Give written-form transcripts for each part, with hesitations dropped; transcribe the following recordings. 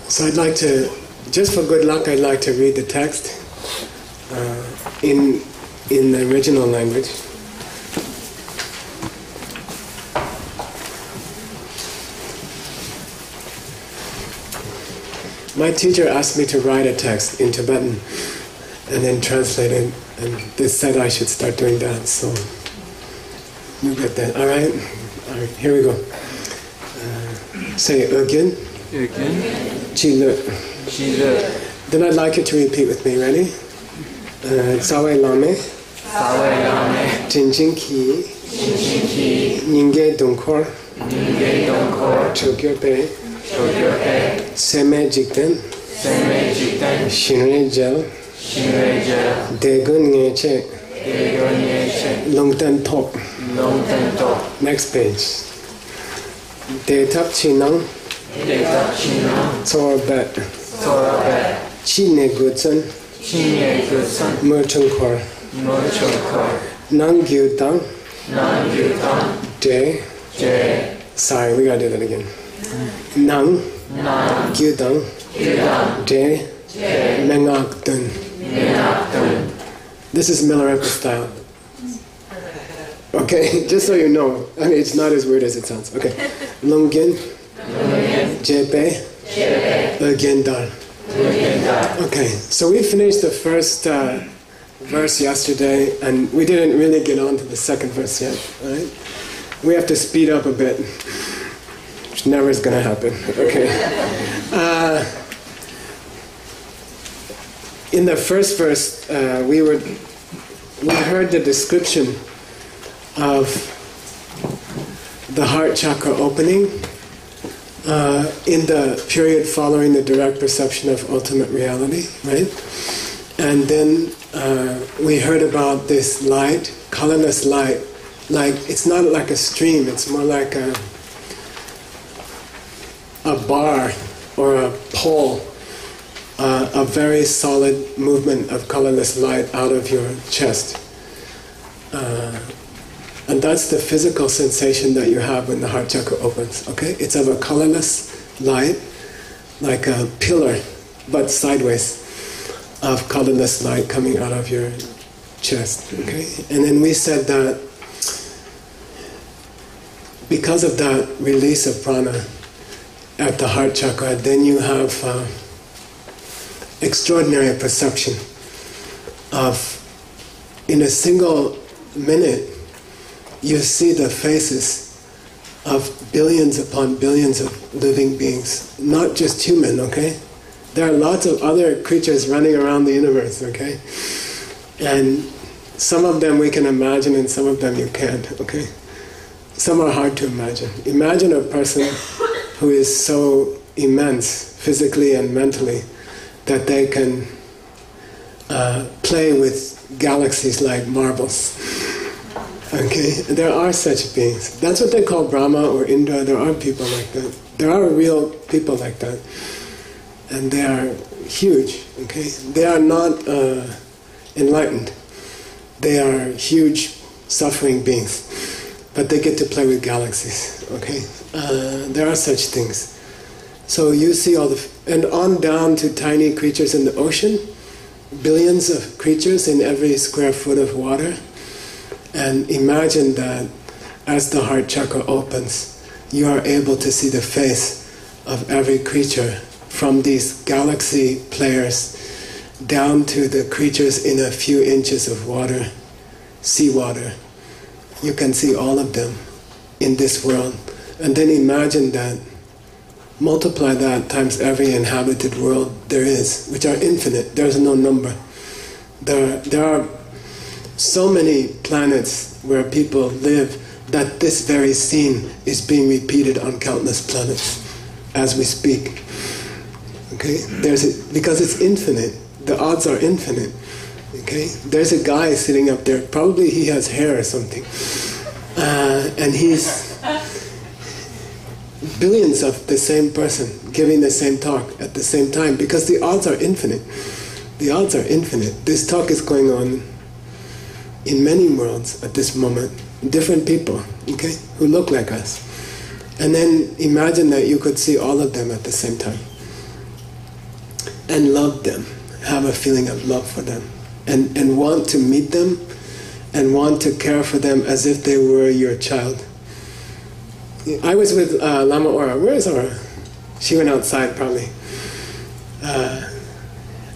So I'd like to, just for good luck, I'd like to read the text in the original language. My teacher asked me to write a text in Tibetan and then translate it, and they said I should start doing that, so you get that. All right, here we go. Say again. Chile. Then I'd like you to repeat with me. Ready? Tsawe Lame. Jinjin Ki. Nyinge Dunkor. Chokyo Pe. Seme Jikten. Shinre Jel. Degun Ngeche. Longten Top. Next page. Detap Chinang. Sorbet. Chine Gudson. Merchunkor. Nang Gyutang. Je. Sorry, we gotta do that again. Nang Gyutang. Je. Mengakdun. This is Milarepa style. Okay, just so you know. I mean, it's not as weird as it sounds. Okay. Lungin. Jepe. Agendar. Okay, so we finished the first verse yesterday, and we didn't really get on to the second verse yet, right? We have to speed up a bit, which never is going to happen, okay? In the first verse, we heard the description of the heart chakra opening in the period following the direct perception of ultimate reality, right? And then we heard about this light, colorless light. Like, it's not like a stream, it's more like a bar or a pole, a very solid movement of colorless light out of your chest. And that's the physical sensation that you have when the heart chakra opens, okay? It's of a colorless light, like a pillar, but sideways, of colorless light coming out of your chest, okay? And then we said that because of that release of prana at the heart chakra, then you have extraordinary perception of, in a single minute, you see the faces of billions upon billions of living beings, not just human, okay? There are lots of other creatures running around the universe, okay? And some of them we can imagine and some of them you can't, okay? Some are hard to imagine. Imagine a person who is so immense, physically and mentally, that they can play with galaxies like marbles. Okay, there are such beings. That's what they call Brahma or Indra. There are people like that. There are real people like that. And they are huge, okay? They are not enlightened. They are huge, suffering beings. But they get to play with galaxies, okay? There are such things. So you see all the... and on down to tiny creatures in the ocean, billions of creatures in every square foot of water. And imagine that as the heart chakra opens, you are able to see the face of every creature, from these galaxy players down to the creatures in a few inches of water, seawater. You can see all of them in this world. And then imagine that, multiply that times every inhabited world there is, which are infinite. There's no number. There are so many planets where people live that this very scene is being repeated on countless planets as we speak. Okay, because it's infinite. The odds are infinite. Okay, there's a guy sitting up there. Probably he has hair or something, and he's billions of the same person giving the same talk at the same time, because the odds are infinite. The odds are infinite. This talk is going on in many worlds at this moment. Different people, okay, who look like us. And then imagine that you could see all of them at the same time. and love them, have a feeling of love for them, and want to meet them, and want to care for them as if they were your child. I was with Lama Ora. Where is Ora? She went outside probably.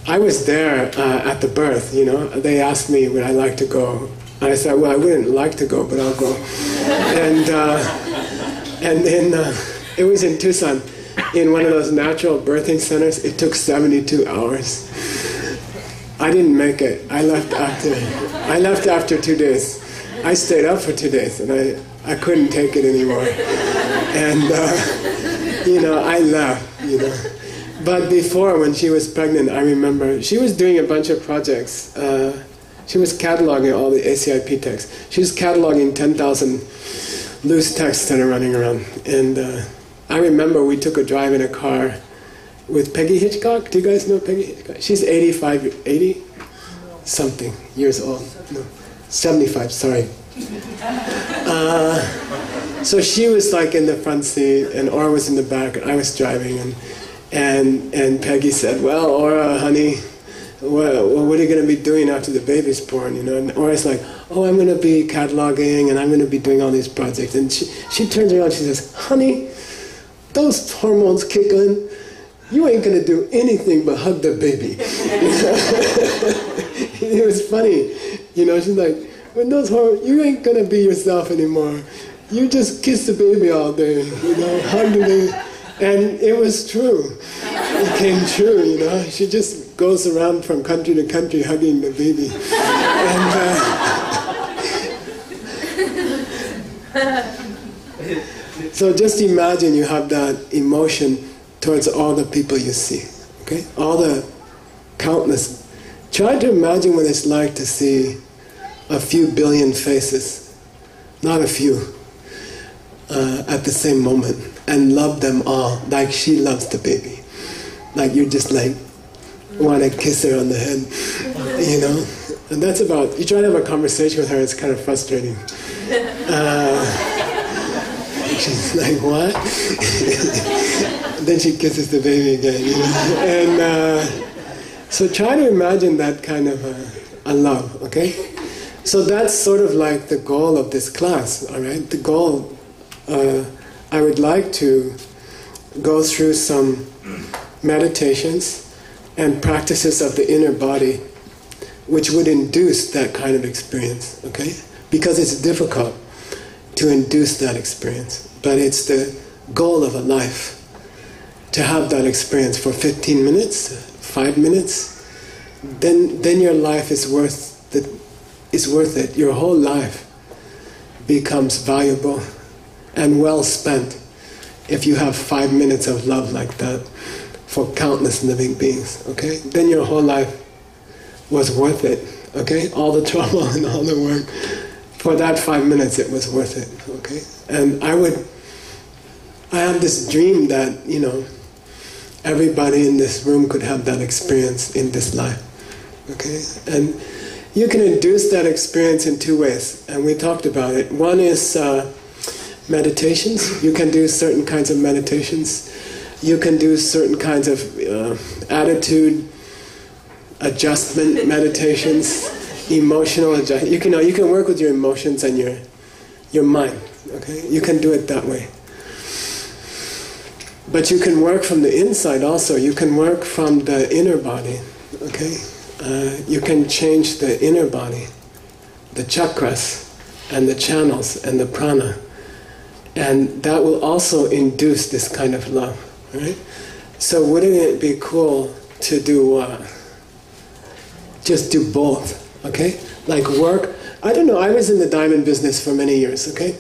I was there at the birth, you know. They asked me would I like to go. I said, well, I wouldn't like to go, but I'll go. And then it was in Tucson, in one of those natural birthing centers. It took 72 hours. I didn't make it. I left after 2 days. I stayed up for 2 days, and I couldn't take it anymore. And you know, I left, you know. But before, when she was pregnant, I remember she was doing a bunch of projects. She was cataloging all the ACIP texts. She was cataloging 10,000 loose texts that are running around. And I remember we took a drive in a car with Peggy Hitchcock. Do you guys know Peggy Hitchcock? She's 80-something years old. No, 75, sorry. So she was like in the front seat, and Ora was in the back, and I was driving, and Peggy said, well, Ora, honey, what are you going to be doing after the baby's born, you know? And Ora's like, oh, I'm going to be cataloging, and I'm going to be doing all these projects. And she turns around, she says, honey, those hormones kick in, you ain't going to do anything but hug the baby. It was funny, you know, she's like, when those hormones, you ain't going to be yourself anymore. You just kiss the baby all day, you know, hug the baby. And it was true. It came true, you know. She just goes around from country to country hugging the baby. And so just imagine you have that emotion towards all the people you see, okay? All the countless. Try to imagine what it's like to see a few billion faces, not a few, at the same moment, and love them all like she loves the baby. Like you just like want to kiss her on the head, you know? And that's about, you try to have a conversation with her, it's kind of frustrating. She's like, what? Then she kisses the baby again, you know? And so try to imagine that kind of a love, okay? So that's sort of like the goal of this class, all right? The goal, I would like to go through some meditations and practices of the inner body which would induce that kind of experience, okay? Because it's difficult to induce that experience, but it's the goal of a life to have that experience for 15 minutes, 5 minutes, then your life is worth it. Your whole life becomes valuable and well spent if you have 5 minutes of love like that for countless living beings, okay? Then your whole life was worth it, okay? All the trouble and all the work. For that 5 minutes it was worth it, okay? And I have this dream that, you know, everybody in this room could have that experience in this life, okay? And you can induce that experience in 2 ways, and we talked about it. One is meditations. You can do certain kinds of meditations. You can do certain kinds of attitude adjustment meditations, emotional adjustment. You can work with your emotions and your mind. Okay, you can do it that way. But you can work from the inside also. You can work from the inner body. Okay, you can change the inner body, the chakras, and the channels and the prana. And that will also induce this kind of love, right? So wouldn't it be cool to do, just do both, okay? Like work, I don't know, I was in the diamond business for many years, okay?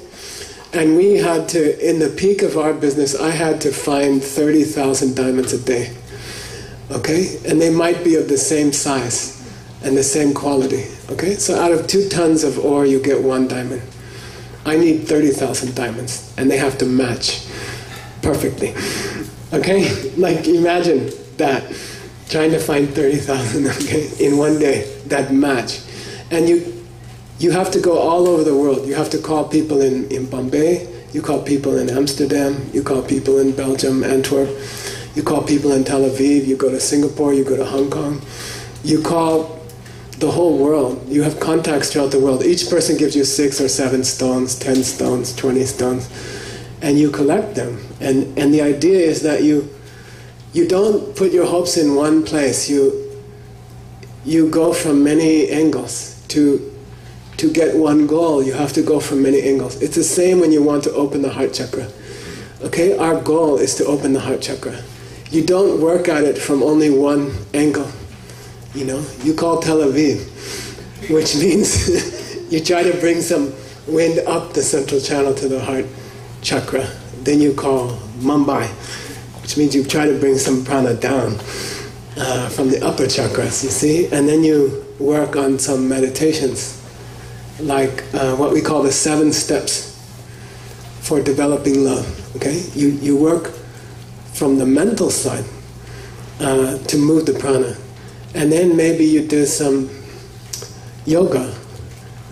And we had to, in the peak of our business, I had to find 30,000 diamonds a day, okay? And they might be of the same size and the same quality, okay? So out of 2 tons of ore, you get 1 diamond. I need 30,000 diamonds, and they have to match perfectly. Okay? Like, imagine that, trying to find 30,000, okay, in one day, that match. And you have to go all over the world. You have to call people in Bombay, you call people in Amsterdam, you call people in Belgium, Antwerp, You call people in Tel Aviv, you go to Singapore, you go to Hong Kong. You call the whole world. You have contacts throughout the world. Each person gives you 6 or 7 stones, 10 stones, 20 stones, and you collect them. And the idea is that you don't put your hopes in one place. You go from many angles. To get one goal, you have to go from many angles. It's the same when you want to open the heart chakra. Okay, our goal is to open the heart chakra. You don't work at it from only one angle. You know, you call Tel Aviv, which means you try to bring some wind up the central channel to the heart chakra. Then you call Mumbai, which means you try to bring some prana down from the upper chakras, you see? And then you work on some meditations, like what we call the 7 steps for developing love, okay? You work from the mental side to move the prana. And then maybe you do some yoga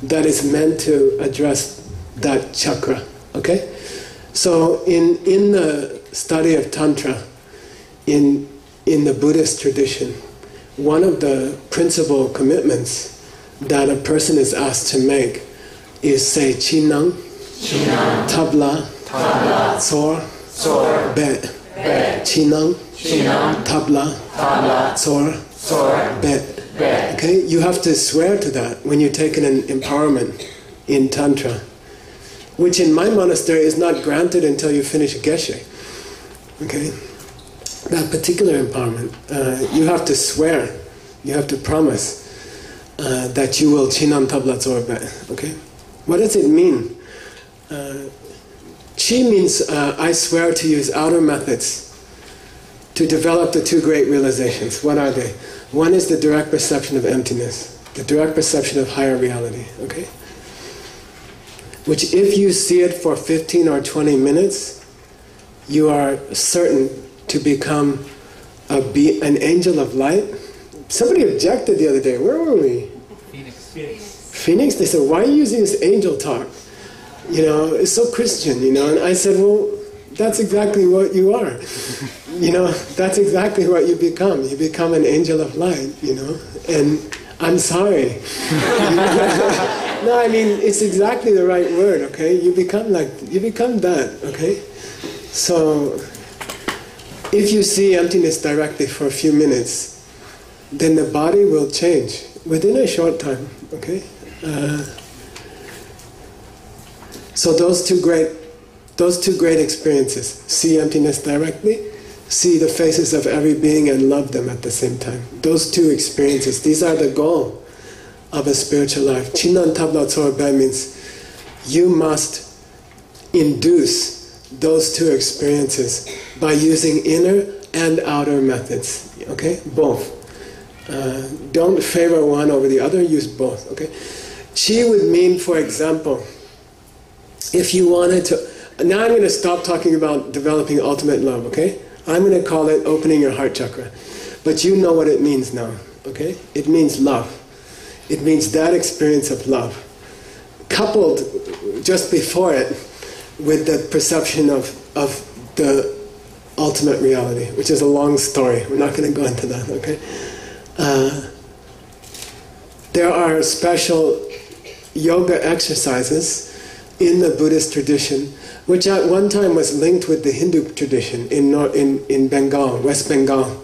that is meant to address that chakra, okay? So in the study of Tantra, in the Buddhist tradition, one of the principal commitments that a person is asked to make is say Chinang, Tabla, Tsor, Bet. Chinang, Tabla, Tsor, Bet. Okay? You have to swear to that when you take an empowerment in Tantra, which in my monastery is not granted until you finish Geshe. Okay? That particular empowerment, you have to swear, you have to promise that you will Chinam Tabla Tsor Bet. Okay? What does it mean? Chi means I swear to use outer methods to develop the 2 great realizations. What are they? One is the direct perception of emptiness, the direct perception of higher reality, okay? Which if you see it for 15 or 20 minutes, you are certain to become an angel of light. Somebody objected the other day. Where were we? Phoenix? They said, why are you using this angel talk? You know, it's so Christian, you know. And I said, well, that's exactly what you are. You know, that's exactly what you become. You become an angel of light, you know. And I'm sorry. No, I mean, it's exactly the right word, okay? You become that, okay? So, if you see emptiness directly for a few minutes, then the body will change within a short time, okay? So those two great experiences, see emptiness directly, see the faces of every being and love them at the same time. Those 2 experiences, these are the goal of a spiritual life. Chinan Tabla Tsor Be means you must induce those 2 experiences by using inner and outer methods, okay? Both. Don't favor one over the other, use both, okay? Chi would mean, for example, if you wanted to... Now I'm going to stop talking about developing ultimate love, okay? I'm going to call it opening your heart chakra. But you know what it means now, okay? It means love. It means that experience of love, coupled just before it with the perception of the ultimate reality, which is a long story. We're not going to go into that, okay? There are special yoga exercises in the Buddhist tradition, which at one time was linked with the Hindu tradition in Bengal, West Bengal.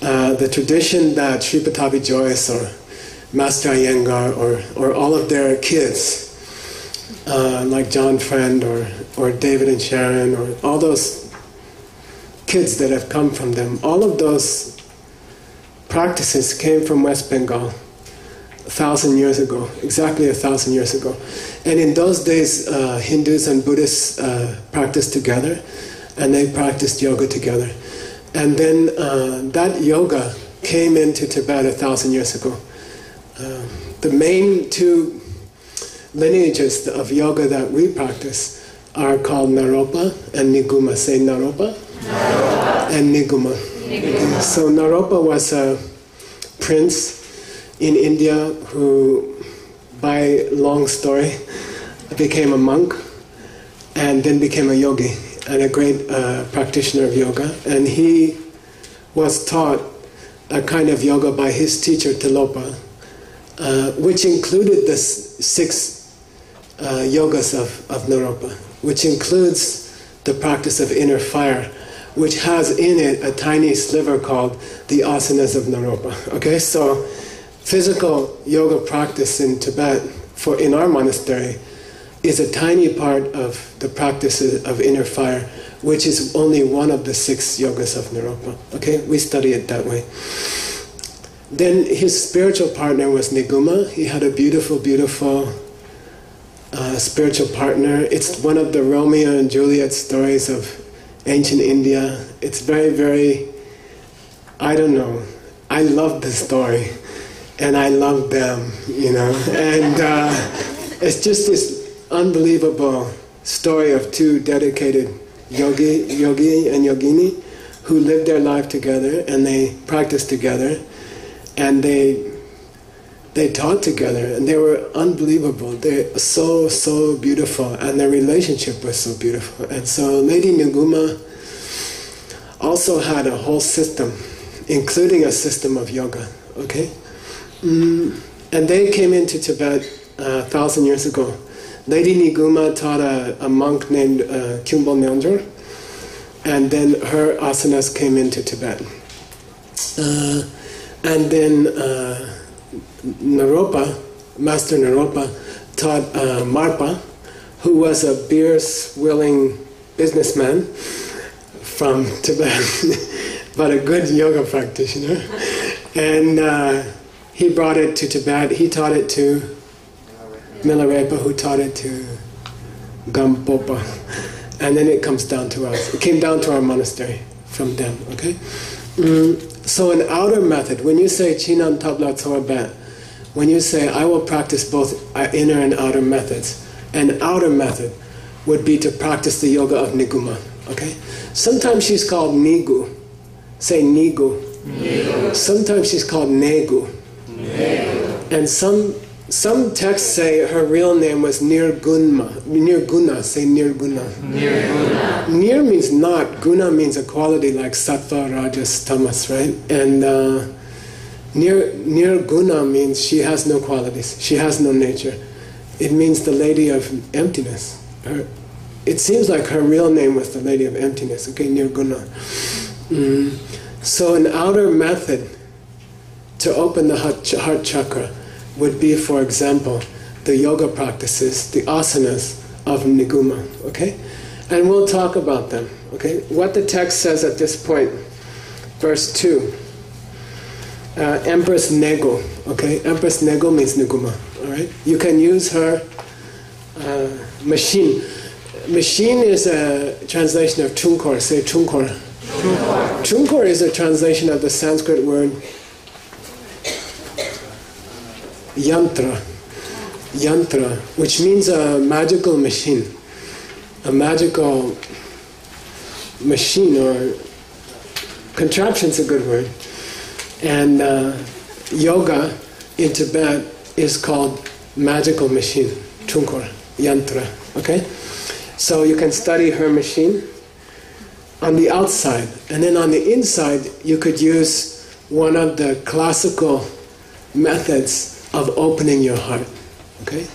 The tradition that Sri Pattabhi Jois or Master Iyengar or all of their kids, like John Friend or David and Sharon, or all those kids that have come from them, all of those practices came from West Bengal 1,000 years ago, exactly 1,000 years ago. And in those days, Hindus and Buddhists practiced together, and they practiced yoga together. And then that yoga came into Tibet 1,000 years ago. The main 2 lineages of yoga that we practice are called Naropa and Niguma. Say Naropa. And Niguma. Okay. So Naropa was a prince in India who, by long story, became a monk and then became a yogi. and a great practitioner of yoga, and he was taught a kind of yoga by his teacher Tilopa, which included the 6 yogas of Naropa, which includes the practice of inner fire, which has in it a tiny sliver called the asanas of Naropa. Okay, so physical yoga practice in Tibet, in our monastery, is a tiny part of the practices of inner fire, which is only one of the 6 yogas of Naropa. Okay, we study it that way. Then his spiritual partner was Niguma. He had a beautiful, beautiful spiritual partner. It's one of the Romeo and Juliet stories of ancient India. It's very, very, I don't know, I love the story, and I love them, you know, and it's just this unbelievable story of 2 dedicated yogi and yogini who lived their life together, and they practiced together, and they taught together, and they were unbelievable. They're so, so beautiful, and their relationship was so beautiful. And so Lady Niguma also had a whole system, including a system of yoga, okay? And they came into Tibet 1,000 years ago. Lady Niguma taught a monk named Kyumbal Nyongjor, and then her asanas came into Tibet. And then Naropa, Master Naropa, taught Marpa, who was a beer-swilling businessman from Tibet, but a good yoga practitioner. And he brought it to Tibet. He taught it to Milarepa, who taught it to Gampopa. And then it comes down to us. It came down to our monastery from them, okay? So an outer method, when you say Chinan Tabla Tsorbet, when you say I will practice both inner and outer methods, an outer method would be to practice the yoga of Niguma, okay? Sometimes she's called Nigu. Say Nigu. Nigu. Sometimes she's called Negu. Negu. And some texts say her real name was Nirguna. Say Nirguna. Nirguna. Nir means not. Guna means a quality like sattva, rajas, tamas, right? And Nirguna means she has no qualities. She has no nature. It means the lady of emptiness. It seems like her real name was the lady of emptiness. Okay, Nirguna. So an outer method to open the heart chakra would be, for example, the yoga practices, the asanas of Niguma, okay? And we'll talk about them, okay? What the text says at this point, verse 2, Empress Nego, okay? Empress Nego means Niguma, all right? You can use her machine. Machine is a translation of Chunkor, say Chunkor. Chunkor. Chunkor is a translation of the Sanskrit word yantra, which means a magical machine. A magical machine, or contraption's a good word. And yoga in Tibet is called magical machine, chunkor, yantra, okay? So you can study her machine on the outside, and then on the inside you could use one of the classical methods of opening your heart, okay?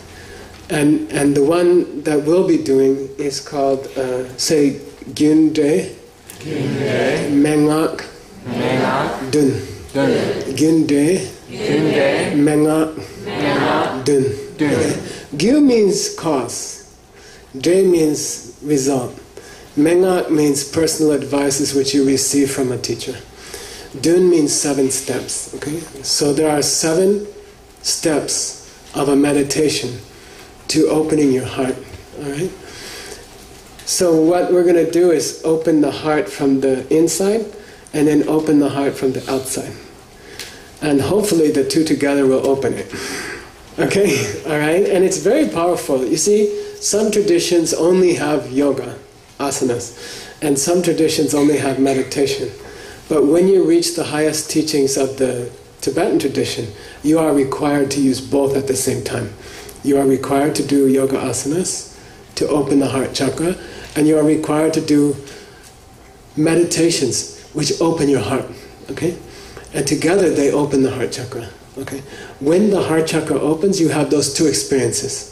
And the one that we'll be doing is called, say, Gyunde, Mengak, Dun. Gyunde, Mengak, Dun. Okay. Gyu means cause, De means result, Mengak means personal advices which you receive from a teacher. Dun means 7 steps, okay? So there are 7 steps of a meditation to opening your heart, all right? So what we're going to do is open the heart from the inside and then open the heart from the outside. And hopefully the two together will open it. Okay? All right? And it's very powerful. You see, some traditions only have yoga, asanas, and some traditions only have meditation. But when you reach the highest teachings of the Tibetan tradition, you are required to use both at the same time. You are required to do yoga asanas to open the heart chakra, And you are required to do meditations which open your heart, okay? And together they open the heart chakra, okay? When the heart chakra opens, you have those two experiences.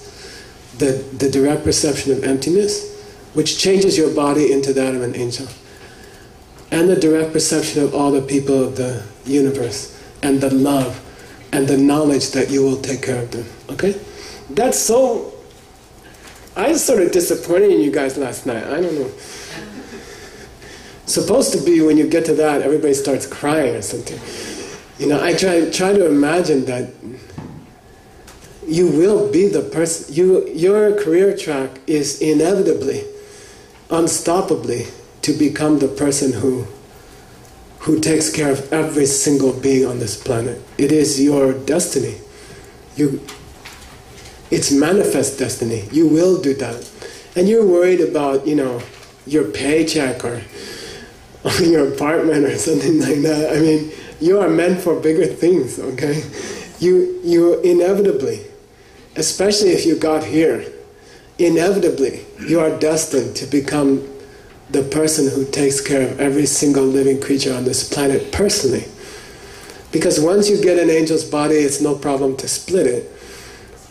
The direct perception of emptiness, which changes your body into that of an angel, and the direct perception of all the people of the universe, and the love, and the knowledge that you will take care of them, okay? That's so... I was sort of disappointed in you guys last night, I don't know. Supposed to be when you get to that, everybody starts crying or something. You know, I try to imagine that you will be the person, your career track is inevitably, unstoppably, to become the person who takes care of every single being on this planet. It is your destiny. It's manifest destiny. You will do that. And you're worried about, you know, your paycheck or your apartment or something like that. I mean, you are meant for bigger things, okay? You inevitably, especially if you got here, inevitably you are destined to become the person who takes care of every single living creature on this planet personally. Because once you get an angel's body, it's no problem to split it.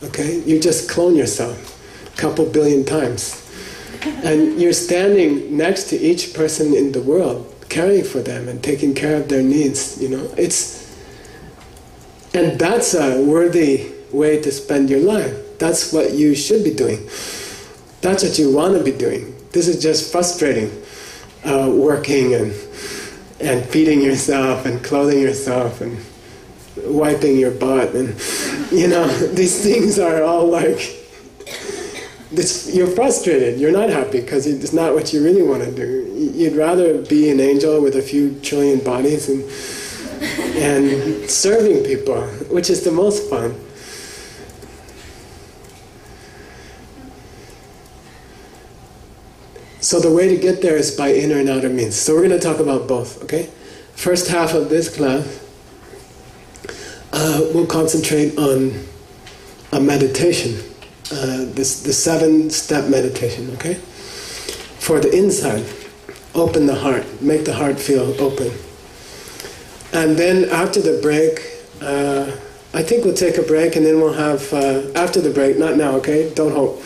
Okay? You just clone yourself a couple billion times. And you're standing next to each person in the world, caring for them and taking care of their needs, you know. And that's a worthy way to spend your life. That's what you should be doing. That's what you want to be doing. This is just frustrating, working and feeding yourself and clothing yourself and wiping your butt, and you know, these things are all like, you're frustrated, you're not happy because it's not what you really want to do. You'd rather be an angel with a few trillion bodies and serving people, which is the most fun. So the way to get there is by inner and outer means. So we're going to talk about both, okay? First half of this class, we'll concentrate on a meditation, the 7-step meditation, okay? For the inside, open the heart, make the heart feel open. And then after the break, I think we'll take a break and then we'll have, after the break, not now, okay? Don't hope.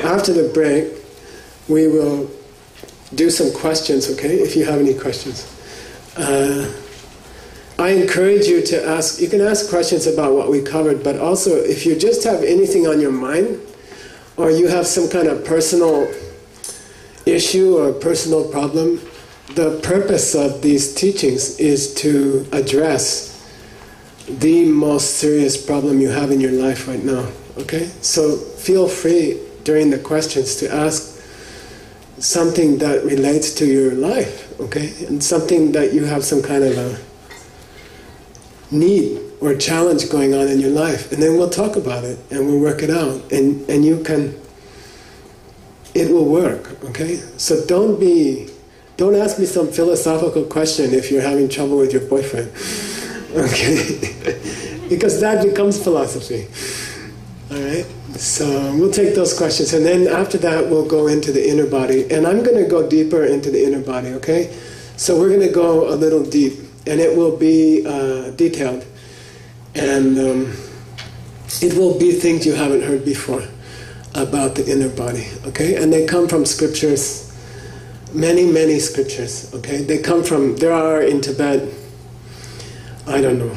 After the break, we will do some questions, okay? If you have any questions. I encourage you to ask, you can ask questions about what we covered, but also if you just have anything on your mind, or you have some kind of personal issue or personal problem, the purpose of these teachings is to address the most serious problem you have in your life right now, okay? So feel free during the questions to ask something that relates to your life, okay? And something that you have some kind of a need or challenge going on in your life, and then we'll talk about it and we'll work it out, and you can, it will work, okay? So don't ask me some philosophical question if you're having trouble with your boyfriend, okay? Because that becomes philosophy, all right? So we'll take those questions, and then after that we'll go into the inner body, and I'm going to go deeper into the inner body, okay? So we're going to go a little deep, and it will be detailed, and it will be things you haven't heard before about the inner body, okay? And they come from scriptures, many scriptures, okay? They come from, there are in Tibet, I don't know,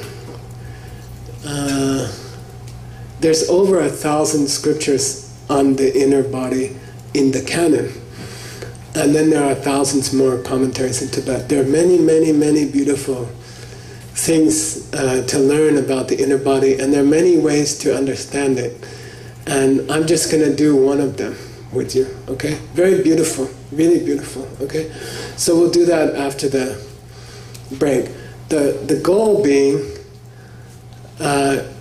there's over 1,000 scriptures on the inner body in the canon. And then there are thousands more commentaries in Tibet. There are many beautiful things to learn about the inner body, and there are many ways to understand it. And I'm just going to do one of them with you, okay? Very beautiful, really beautiful, okay? So we'll do that after the break. The goal being,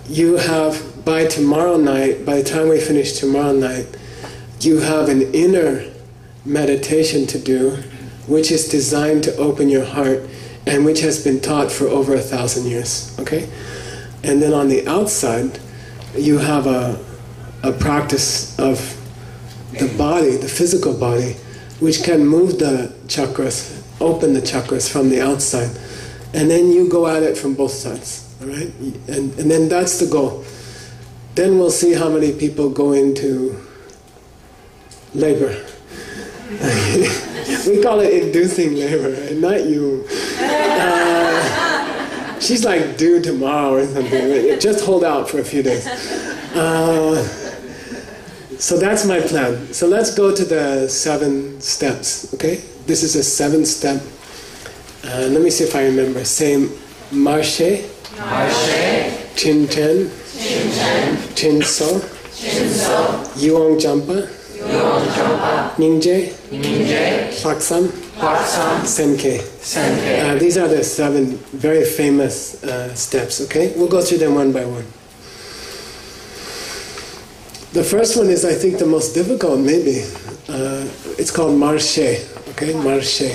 you have, by tomorrow night, by the time we finish tomorrow night, you have an inner meditation to do, which is designed to open your heart and which has been taught for over 1,000 years, okay? And then on the outside, you have a practice of the body, the physical body, which can move the chakras, open the chakras from the outside. And then you go at it from both sides, all right? And then that's the goal. Then we'll see how many people go into labor. We call it inducing labor, right? Not you. She's like due tomorrow or something. Just hold out for a few days. So that's my plan. So let's go to the 7 steps, okay? This is a 7-step. Let me see if I remember. Say Marshe, Chin Chen, Chin So, Yuong Jampa, Ningje, Paksam, Senke. These are the 7 very famous steps, okay? We'll go through them one by one. The first one is, I think, the most difficult, maybe. It's called Marshe, okay? Marshe.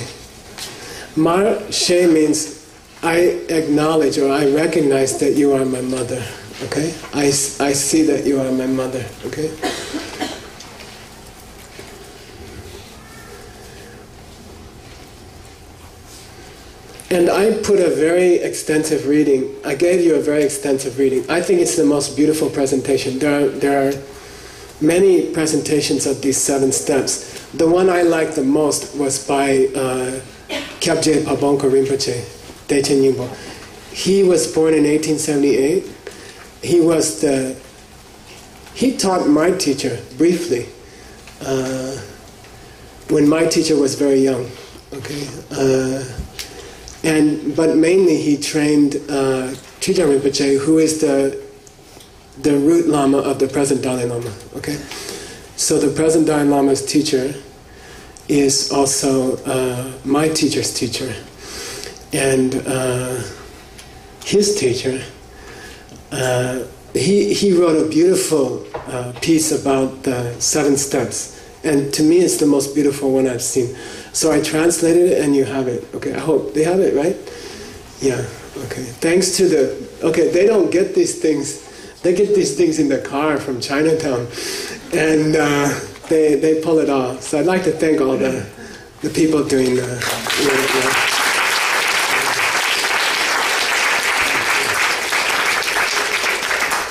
Marshe means I acknowledge or I recognize that you are my mother, okay? I see that you are my mother, okay? And I put a very extensive reading. I gave you a very extensive reading. I think it's the most beautiful presentation. There are many presentations of these 7 steps. The one I liked the most was by Kyabje Pabonko Rinpoche, Dechen Nyingpo. He was born in 1878. He taught my teacher briefly when my teacher was very young. Okay. But mainly he trained Trijang Rinpoche, who is the root Lama of the present Dalai Lama. Okay, so the present Dalai Lama's teacher is also my teacher's teacher, and his teacher. He wrote a beautiful piece about the 7 steps, and to me it's the most beautiful one I've seen. So I translated it, and you have it. Okay, I hope they have it, right? Yeah. Okay. Thanks to they don't get these things. They get these things in the car from Chinatown, and they pull it off. So I'd like to thank all the people doing the.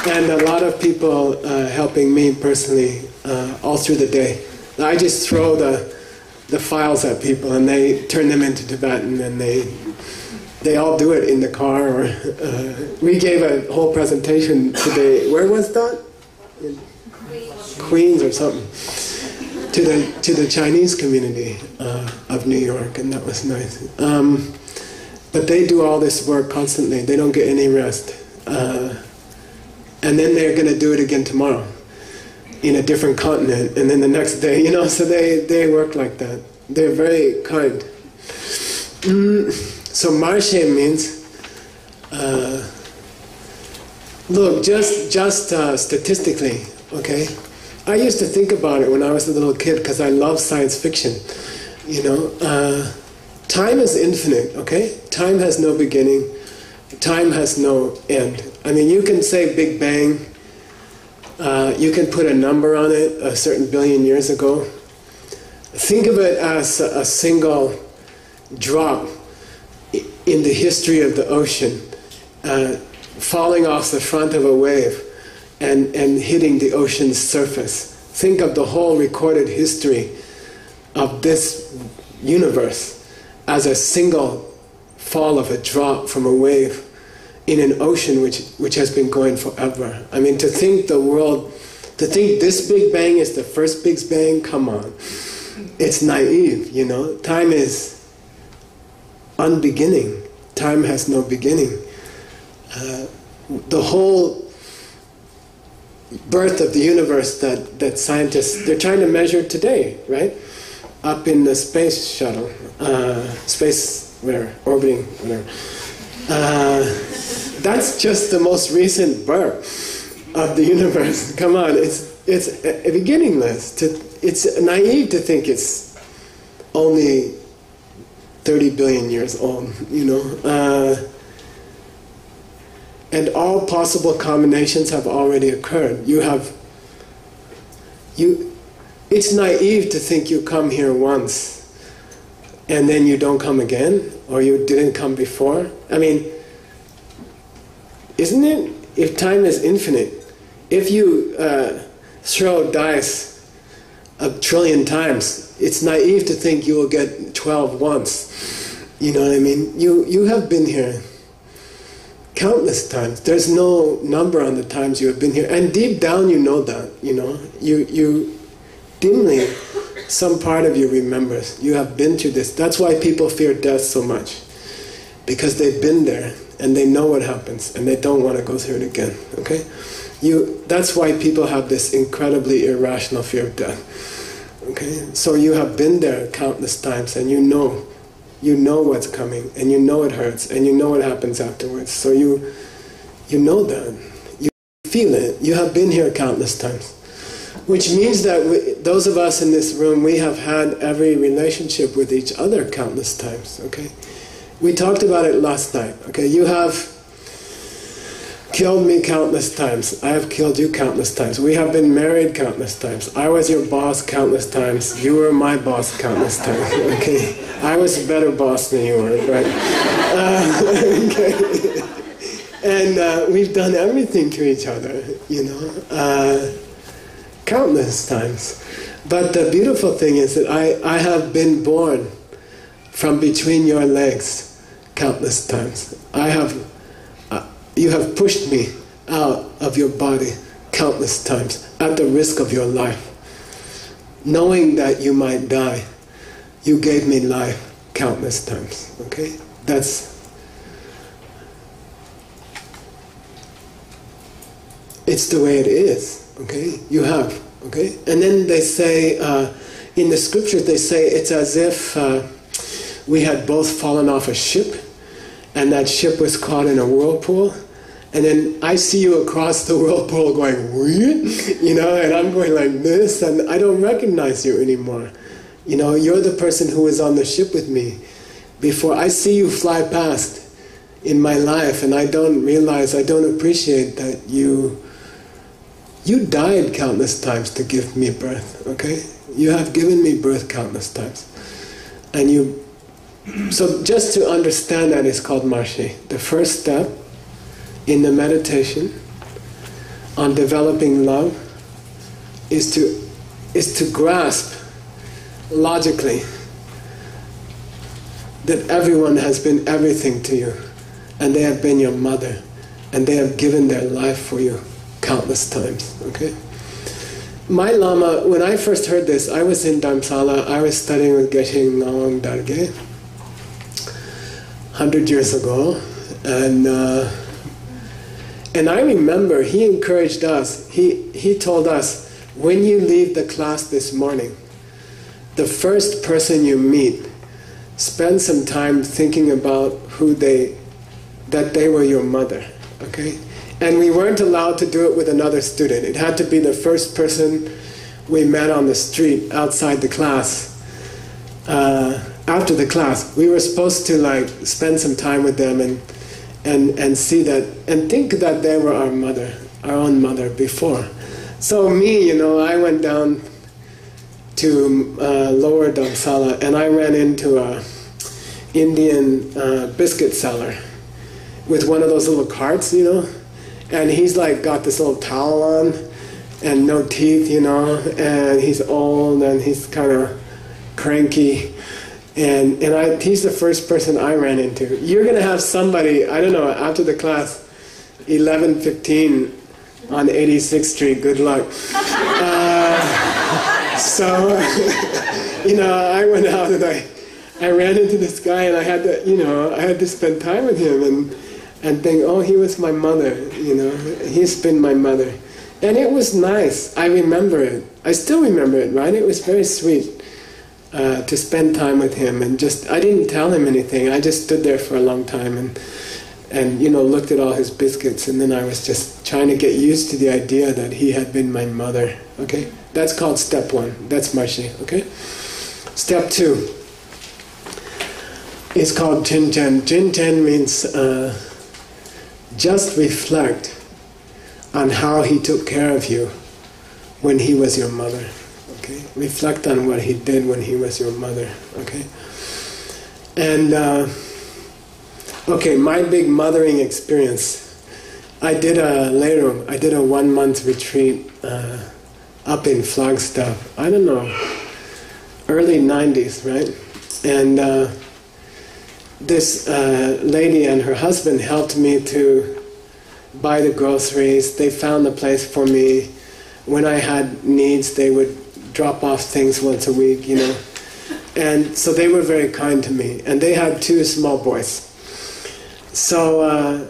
And a lot of people helping me personally all through the day. I just throw the files at people, and they turn them into Tibetan, and they all do it in the car. Or we gave a whole presentation today. Where was that? In Queens or something. To the Chinese community of New York, and that was nice. But they do all this work constantly. They don't get any rest. And then they're going to do it again tomorrow in a different continent, and then the next day, so they work like that. They're very kind. So Marshe means, look, just statistically, okay? I used to think about it when I was a little kid because I love science fiction, Time is infinite, okay? Time has no beginning. Time has no end. I mean, you can say Big Bang, you can put a number on it, a certain billion years ago. Think of it as a single drop in the history of the ocean, falling off the front of a wave and hitting the ocean's surface. Think of the whole recorded history of this universe as a single fall of a drop from a wave in an ocean which has been going forever. I mean, to think this Big Bang is the first Big Bang, come on. It's naive, Time is unbeginning. Time has no beginning. The whole birth of the universe that scientists, they're trying to measure today, right? Up in the space shuttle, orbiting, whatever. That's just the most recent birth of the universe. Come on, it's beginningless. It's naive to think it's only 30 billion years old, and all possible combinations have already occurred. it's naive to think you come here once and then you don't come again, or you didn't come before. I mean, isn't it? If time is infinite, if you throw dice 1 trillion times, it's naive to think you will get 12 once. You know what I mean? You have been here countless times. There's no number on the times you have been here, and deep down you know that. You know, you dimly, some part of you remembers. You have been through this. That's why people fear death so much, because they've been there and they know what happens and they don't want to go through it again. Okay, that's why people have this incredibly irrational fear of death. Okay, so you have been there countless times, and you know what's coming, and you know it hurts, and you know what happens afterwards. So you know that, you feel it. You have been here countless times, which means that those of us in this room, we have had every relationship with each other countless times. Okay, we talked about it last night. Okay, you have killed me countless times. I have killed you countless times. We have been married countless times. I was your boss countless times. You were my boss countless times. Okay, I was a better boss than you were, right? Okay. And we've done everything to each other, you know, countless times. But the beautiful thing is that I have been born from between your legs countless times. You have pushed me out of your body countless times at the risk of your life. Knowing that you might die, you gave me life countless times. Okay? It's the way it is. Okay? You have. Okay? And then they say, in the scriptures they say it's as if we had both fallen off a ship, and that ship was caught in a whirlpool. And then I see you across the whirlpool going, you know, and I'm going like this, and I don't recognize you anymore. You know, you're the person who was on the ship with me before. I see you fly past in my life, and I don't realize, I don't appreciate that you died countless times to give me birth, okay? You have given me birth countless times. And so just to understand that is called marche. The first step in the meditation on developing love is to grasp logically that everyone has been everything to you, and they have been your mother, and they have given their life for you countless times. Okay? My Lama, when I first heard this, I was in Dharamsala, I was studying with Geshe Michael Roach 100 years ago, and I remember he encouraged us, he told us, when you leave the class this morning, the first person you meet, spend some time thinking about that they were your mother, okay? And we weren't allowed to do it with another student. It had to be the first person we met on the street outside the class. After the class, we were supposed to like spend some time with them and see that, and think that they were our mother, our own mother before. So me, you know, I went down to lower Dharamsala, and I ran into a Indian biscuit seller with one of those little carts, you know, and he's like got this little towel on and no teeth, you know, and he's old and he's kind of cranky. And he's the first person I ran into. You're going to have somebody, I don't know, after the class, 11:15 on 86th Street, good luck. So, you know, I went out and I ran into this guy, and I had to spend time with him and think, oh, he was my mother, you know, he's been my mother. And it was nice. I remember it. I still remember it, right? It was very sweet. To spend time with him, and I didn't tell him anything. I just stood there for a long time and you know, looked at all his biscuits, and then I was just trying to get used to the idea that he had been my mother. Okay, that's called step 1. That's marche. Okay, step 2 is called Jinten. Jinten means just reflect on how he took care of you when he was your mother. Okay, reflect on what he did when he was your mother, okay? And, okay, my big mothering experience. I did a 1-month retreat up in Flagstaff, I don't know, early 90s, right? And this lady and her husband helped me to buy the groceries. They found a place for me. When I had needs, they would drop off things once a week, you know. And so they were very kind to me. And they had 2 small boys. So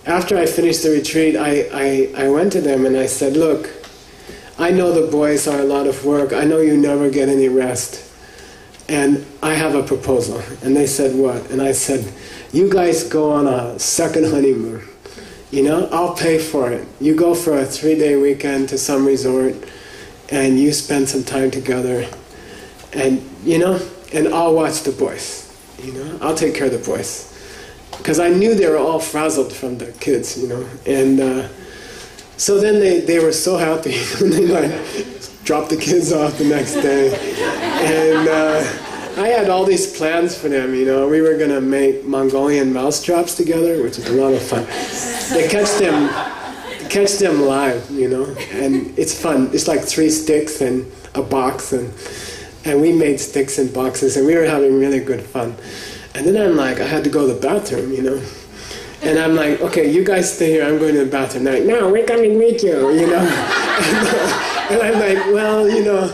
after I finished the retreat, I went to them and I said, look, I know the boys are a lot of work. I know you never get any rest. And I have a proposal. And they said, what? And I said, you guys go on a second honeymoon. You know, I'll pay for it. You go for a 3-day weekend to some resort and you spend some time together. And, you know, and I'll watch the boys. You know, I'll take care of the boys. Because I knew they were all frazzled from the kids, you know. And so then they were so happy when they like dropped the kids off the next day. And I had all these plans for them, you know. We were going to make Mongolian mouse traps together, which is a lot of fun. They catch them live, you know, and it's fun. It's like 3 sticks and a box, and we made sticks and boxes, and we were having really good fun. And then I'm like, I had to go to the bathroom, you know. And I'm like, okay, you guys stay here, I'm going to the bathroom. They're like, no, we're coming with you, you know. And I'm like, well, you know,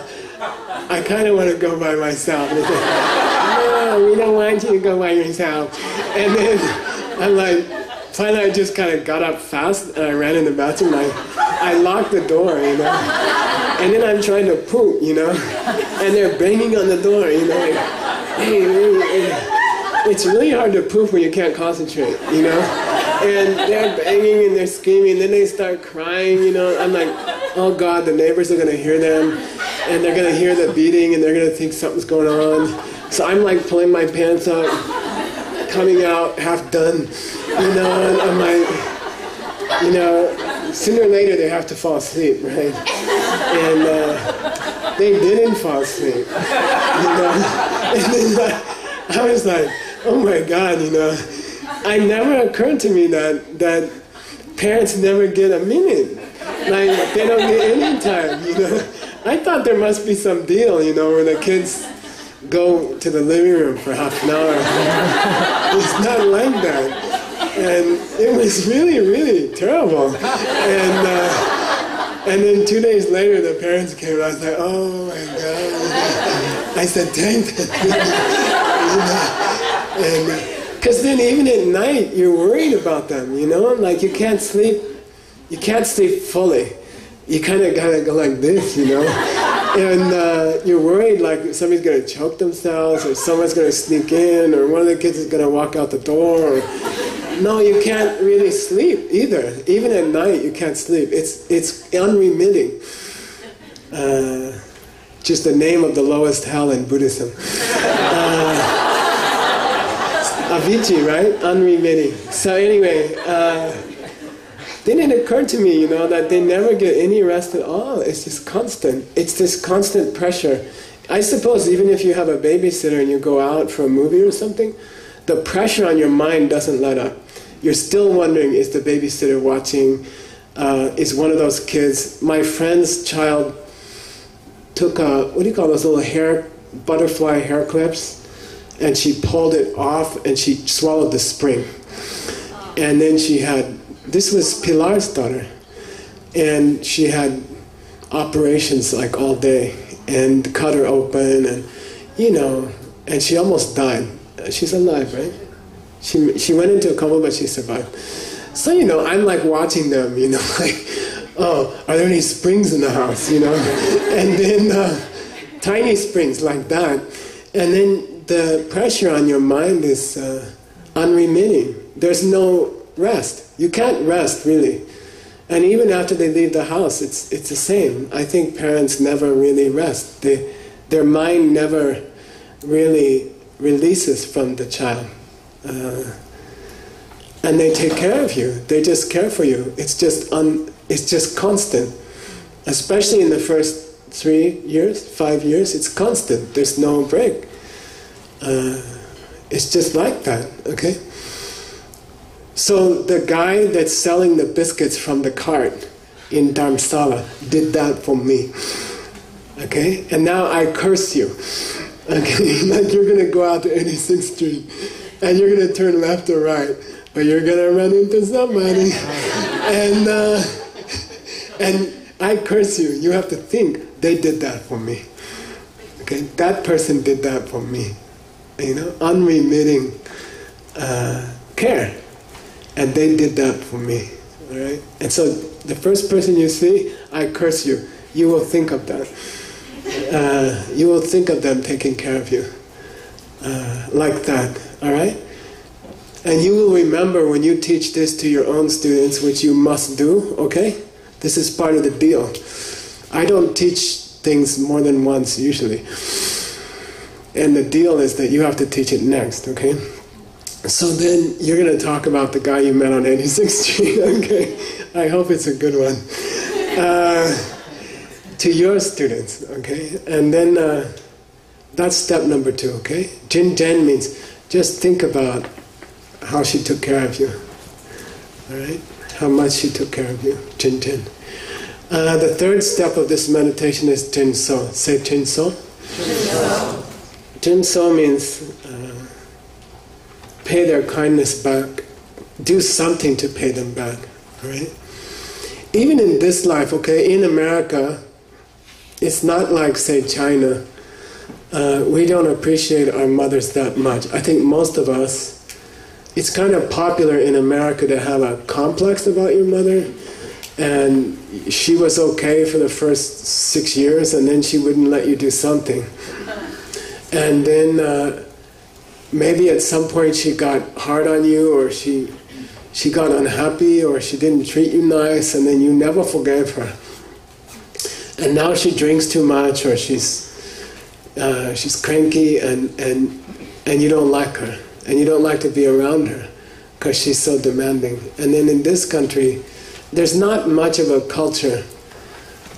I kind of want to go by myself. And they say, no, we don't want you to go by yourself. And then I'm like, finally I just kind of got up fast and I ran in the bathroom. I locked the door, you know. And then I'm trying to poop, you know. And they're banging on the door, you know. Like, hey, it's really hard to poop when you can't concentrate, you know? And they're banging and they're screaming, and then they start crying, you know? I'm like, oh God, the neighbors are going to hear them, and they're going to hear the beating, and they're going to think something's going on. So I'm like pulling my pants up, coming out, half done, you know? And I'm like, you know, sooner or later they have to fall asleep, right? And they didn't fall asleep, you know? And then I was like, oh my God, you know, it never occurred to me that parents never get a minute. Like, they don't get any time, you know. I thought there must be some deal, you know, where the kids go to the living room for half an hour. It's not like that. And it was really, really terrible. And then 2 days later, the parents came, and I was like, oh my God. I said, thank you. And because then even at night you're worried about them, you know, like you can't sleep fully. You kind of gotta go like this, you know, and you're worried like somebody's gonna choke themselves, or someone's gonna sneak in, or one of the kids is gonna walk out the door. Or, no, you can't really sleep either. Even at night you can't sleep. It's unremitting. Just the name of the lowest hell in Buddhism. Avicii, right? Unremitting. So anyway, then it occurred to me, you know, that they never get any rest at all. It's just constant. It's this constant pressure. I suppose even if you have a babysitter and you go out for a movie or something, the pressure on your mind doesn't let up. You're still wondering, is the babysitter watching? Is one of those kids... My friend's child took what do you call those little butterfly hair clips? And she pulled it off and she swallowed the spring. And then she had, this was Pilar's daughter, and she had operations like all day and cut her open, and you know, and she almost died. She's alive, right? She went into a coma, but she survived. So, you know, I'm like watching them, you know, like, oh, are there any springs in the house, you know? And then tiny springs like that. And then the pressure on your mind is unremitting. There's no rest. You can't rest, really. And even after they leave the house, it's the same. I think parents never really rest. Their mind never really releases from the child. And they take care of you. They just care for you. It's just constant. Especially in the first 3 years, 5 years, it's constant. There's no break. It's just like that, okay? So the guy that's selling the biscuits from the cart in Dharamsala did that for me, okay? And now I curse you, okay? Like you're going to go out to 86th Street and you're going to turn left or right, but you're going to run into somebody. And I curse you. You have to think, they did that for me. Okay, that person did that for me. You know, unremitting care. And they did that for me. All right? And so the first person you see, I curse you. You will think of that. You will think of them taking care of you. Like that. All right? And you will remember when you teach this to your own students, which you must do, okay? This is part of the deal. I don't teach things more than once, usually. And the deal is that you have to teach it next, okay? So then you're going to talk about the guy you met on 86th Street, okay? I hope it's a good one. To your students, okay? And then that's step number 2, okay? Jin Jen means just think about how she took care of you, all right? How much she took care of you, Jin Jen. The third step of this meditation is Jin So. Say Jin So. Jin So means pay their kindness back. Do something to pay them back, all right? Even in this life, okay, in America, it's not like, say, China. We don't appreciate our mothers that much. I think most of us, it's kind of popular in America to have a complex about your mother, and she was okay for the first 6 years, and then she wouldn't let you do something. And then maybe at some point she got hard on you, or she got unhappy, or she didn't treat you nice, and then you never forgave her. And now she drinks too much, or she's cranky, and you don't like her. And you don't like to be around her because she's so demanding. And then in this country, there's not much of a culture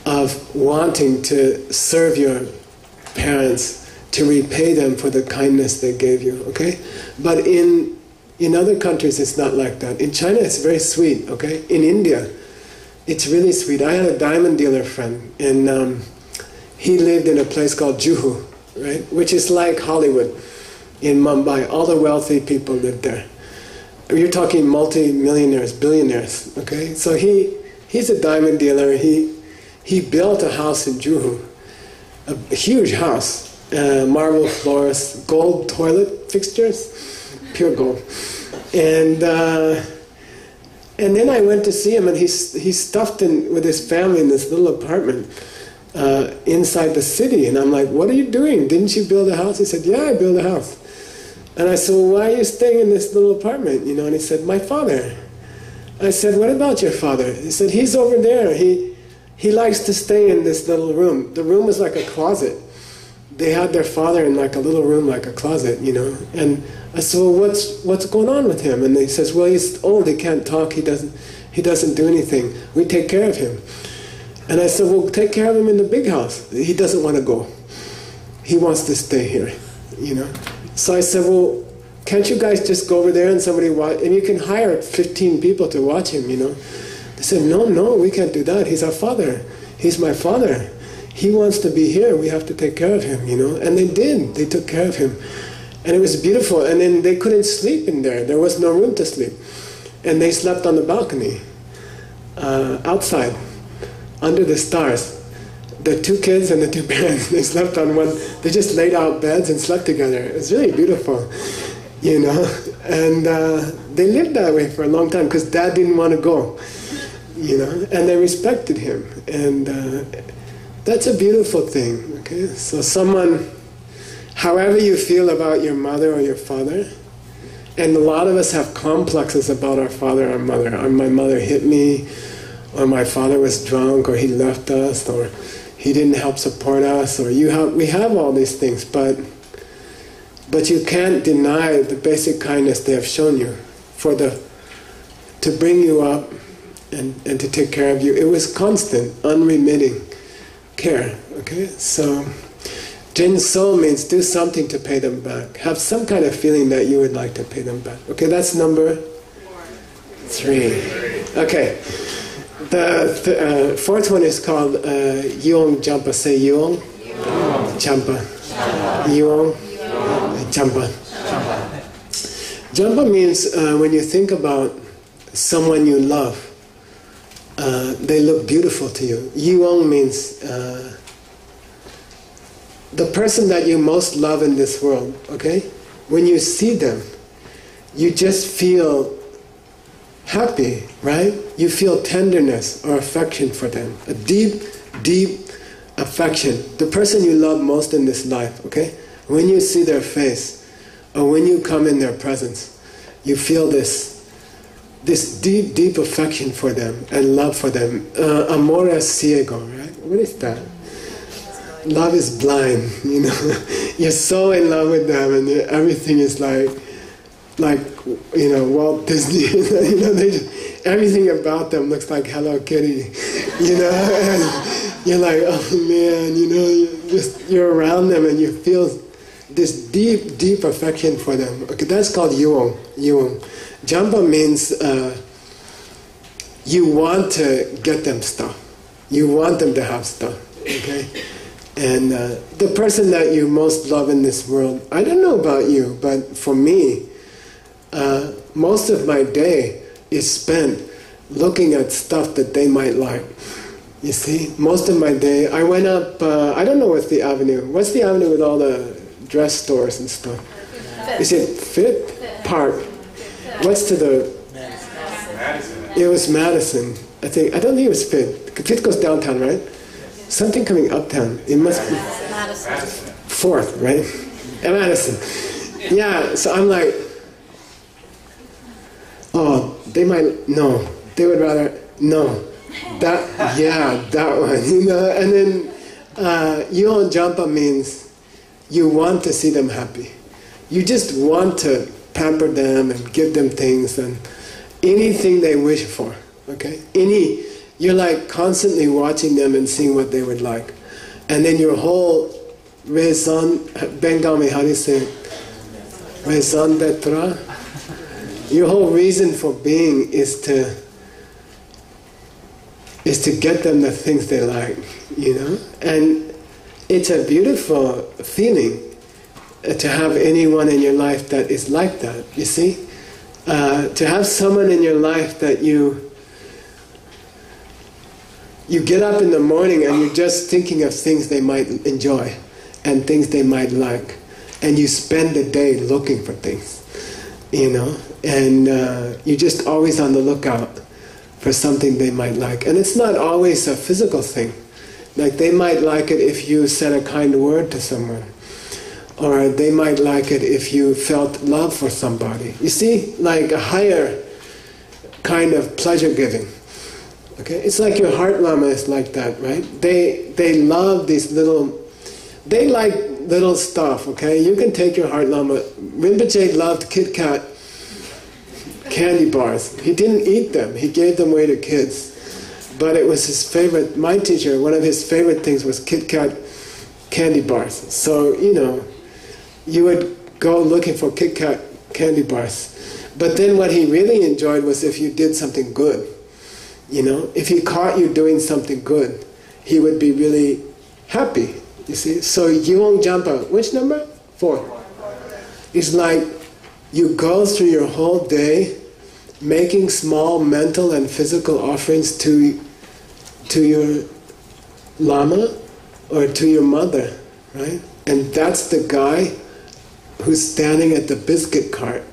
of wanting to serve your parents, to repay them for the kindness they gave you, okay? But in other countries, it's not like that. In China, it's very sweet, okay? In India, it's really sweet. I had a diamond dealer friend, and he lived in a place called Juhu, right? Which is like Hollywood. In Mumbai, all the wealthy people lived there. You're talking multi-millionaires, billionaires, okay? So he's a diamond dealer. He built a house in Juhu, a huge house, marble floors, gold toilet fixtures, pure gold. And then I went to see him, and he's stuffed in with his family in this little apartment inside the city. And I'm like, what are you doing? Didn't you build a house? He said, yeah, I built a house. And I said, well, why are you staying in this little apartment? You know, and he said, my father. I said, what about your father? He said, he's over there. He likes to stay in this little room. The room was like a closet. They had their father in like a little room, like a closet, you know. And I said, well, what's going on with him? And he says, well, he's old. He can't talk. He doesn't do anything. We take care of him. And I said, well, take care of him in the big house. He doesn't want to go. He wants to stay here, you know. So I said, well, can't you guys just go over there and somebody watch, and you can hire 15 people to watch him, you know. They said, no, we can't do that. He's our father. He's my father. He wants to be here. We have to take care of him, you know. And they did. They took care of him. And it was beautiful. And then they couldn't sleep in there. There was no room to sleep. And they slept on the balcony, outside, under the stars. The 2 kids and the 2 parents, they slept on one, they just laid out beds and slept together. It was really beautiful, you know. And they lived that way for a long time because Dad didn't want to go, you know. And they respected him. And that's a beautiful thing, okay. So someone, however you feel about your mother or your father, and a lot of us have complexes about our father or mother. Or my mother hit me, or my father was drunk, or he left us, or he didn't help support us, or we have all these things, but you can't deny the basic kindness they have shown you to bring you up and to take care of you. It was constant, unremitting. care. Okay, so Jin So means do something to pay them back. Have some kind of feeling that you would like to pay them back. Okay, that's number 3. Okay, the fourth one is called Yong Jampa. Say Yong Jampa. Yong Jampa. Jampa means when you think about someone you love, they look beautiful to you. Yong means the person that you most love in this world, okay? When you see them, you just feel happy, right? You feel tenderness or affection for them. A deep, deep affection. The person you love most in this life, okay? When you see their face, or when you come in their presence, you feel this deep, deep affection for them and love for them. Amor es ciego, right? What is that? Love is blind, you know. You're so in love with them, and everything is like you know, Walt Disney. You know, everything about them looks like Hello Kitty, you know. And you're like, oh man, you know, you're around them and you feel this deep, deep affection for them. Okay, that's called Yuong. Jampa means you want to get them stuff. You want them to have stuff. Okay. And the person that you most love in this world, I don't know about you, but for me, most of my day is spent looking at stuff that they might like. You see, most of my day, I went up, I don't know what's the avenue. What's the avenue with all the dress stores and stuff? Is it Fifth Park? What's to the... Madison. It was Madison. I don't think it was Fifth. Fifth goes downtown, right? Something coming uptown. It must be Madison. 4th, right? And Madison. Yeah, so I'm like, oh, they might, no. They would rather, no. That one, you know. And then Yon Jampa means you want to see them happy. You just want to pamper them and give them things and anything they wish for, okay? You're like constantly watching them and seeing what they would like. And then your whole raison, Bengali, how do you say it? Raison d'etre? Your whole reason for being is to get them the things they like, you know? And it's a beautiful feeling to have anyone in your life that is like that, you see? To have someone in your life that you get up in the morning and you're just thinking of things they might enjoy and things they might like, and you spend the day looking for things, you know, and you're just always on the lookout for something they might like. And it's not always a physical thing. Like they might like it if you said a kind word to someone, or they might like it if you felt love for somebody. You see, like a higher kind of pleasure giving. Okay, it's like your heart Lama is like that, right? They love these little, they like little stuff. Okay, you can take your heart Lama. Rinpoche loved Kit Kat candy bars. He didn't eat them. He gave them away to kids. But it was his favorite. My teacher, one of his favorite things was Kit Kat candy bars. So you know, you would go looking for Kit Kat candy bars. But then what he really enjoyed was if you did something good. You know, if he caught you doing something good, he would be really happy, you see. So Yuong Jampa, which number? 4. It's like you go through your whole day making small mental and physical offerings to your Lama or to your mother, right? And that's the guy who's standing at the biscuit cart.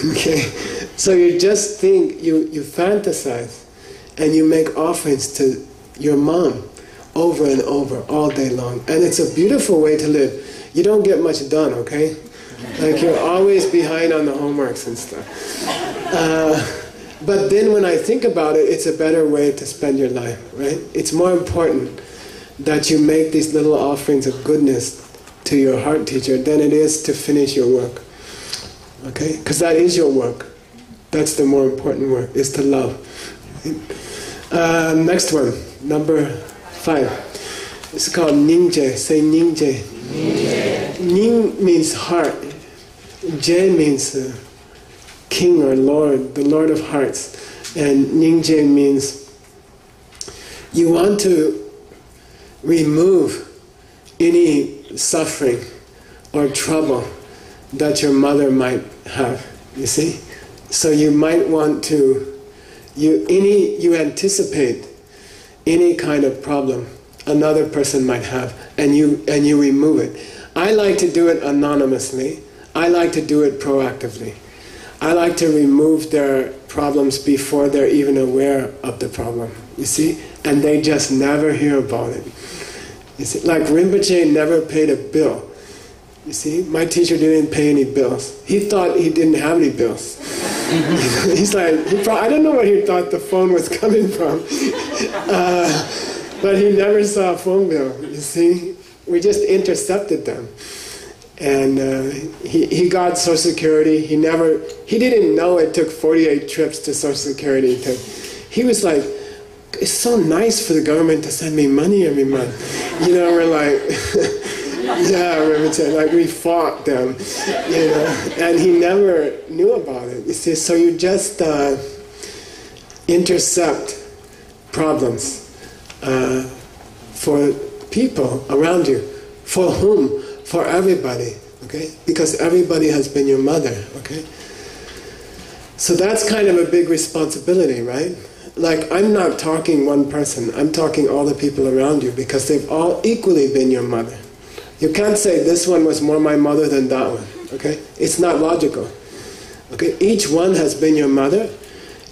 Okay? So you just think, you fantasize, and you make offerings to your mom over and over all day long. And it's a beautiful way to live. You don't get much done, okay? Like you're always behind on the homeworks and stuff. But then when I think about it, it's a better way to spend your life, right? It's more important that you make these little offerings of goodness to your heart teacher than it is to finish your work. Okay? Because that is your work. That's the more important work, is to love. Next one, number 5. It's called Ningje. Say Ningje. Ning means heart. Je means king or lord, the lord of hearts. And Ningje means you want to remove any suffering or trouble that your mother might have, you see? So you might want to, you anticipate any kind of problem another person might have, and you remove it. I like to do it anonymously. I like to do it proactively. I like to remove their problems before they're even aware of the problem, you see? And they just never hear about it. You see, like Rinpoche never paid a bill. You see, my teacher didn't pay any bills. He thought he didn't have any bills. He's like, I don't know where he thought the phone was coming from. But he never saw a phone bill, you see. We just intercepted them. And he got Social Security. He didn't know it took 48 trips to Social Security. He was like, it's so nice for the government to send me money every month. You know, we're like, yeah, like we fought them, you know, and he never knew about it. You see, so you just intercept problems for people around you. For whom? For everybody, okay? Because everybody has been your mother, okay? So that's kind of a big responsibility, right? Like, I'm not talking one person, I'm talking all the people around you, because they've all equally been your mother. You can't say this one was more my mother than that one, okay? It's not logical, okay? Each one has been your mother,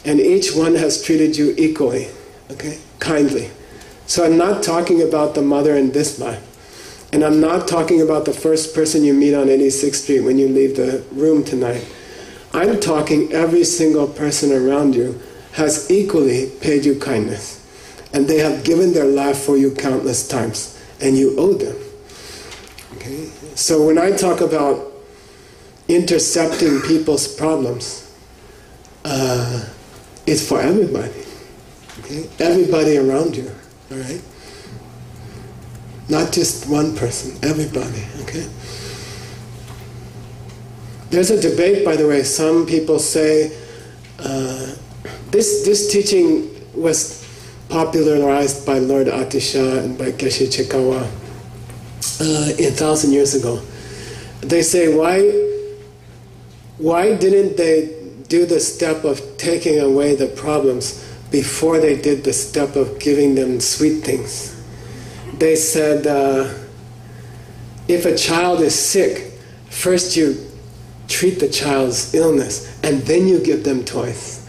and each one has treated you equally, okay? Kindly. So I'm not talking about the mother in this life. And I'm not talking about the first person you meet on 86th Street when you leave the room tonight. I'm talking every single person around you has equally paid you kindness. And they have given their life for you countless times. And you owe them. Okay? So when I talk about intercepting people's problems, it's for everybody. Okay? Everybody around you. All right? Not just one person, everybody, okay? There's a debate, by the way. Some people say this teaching was popularized by Lord Atisha and by Geshe Michael Roach 1,000 years ago. They say, why didn't they do the step of taking away the problems before they did the step of giving them sweet things? They said, if a child is sick, first you treat the child's illness, and then you give them toys.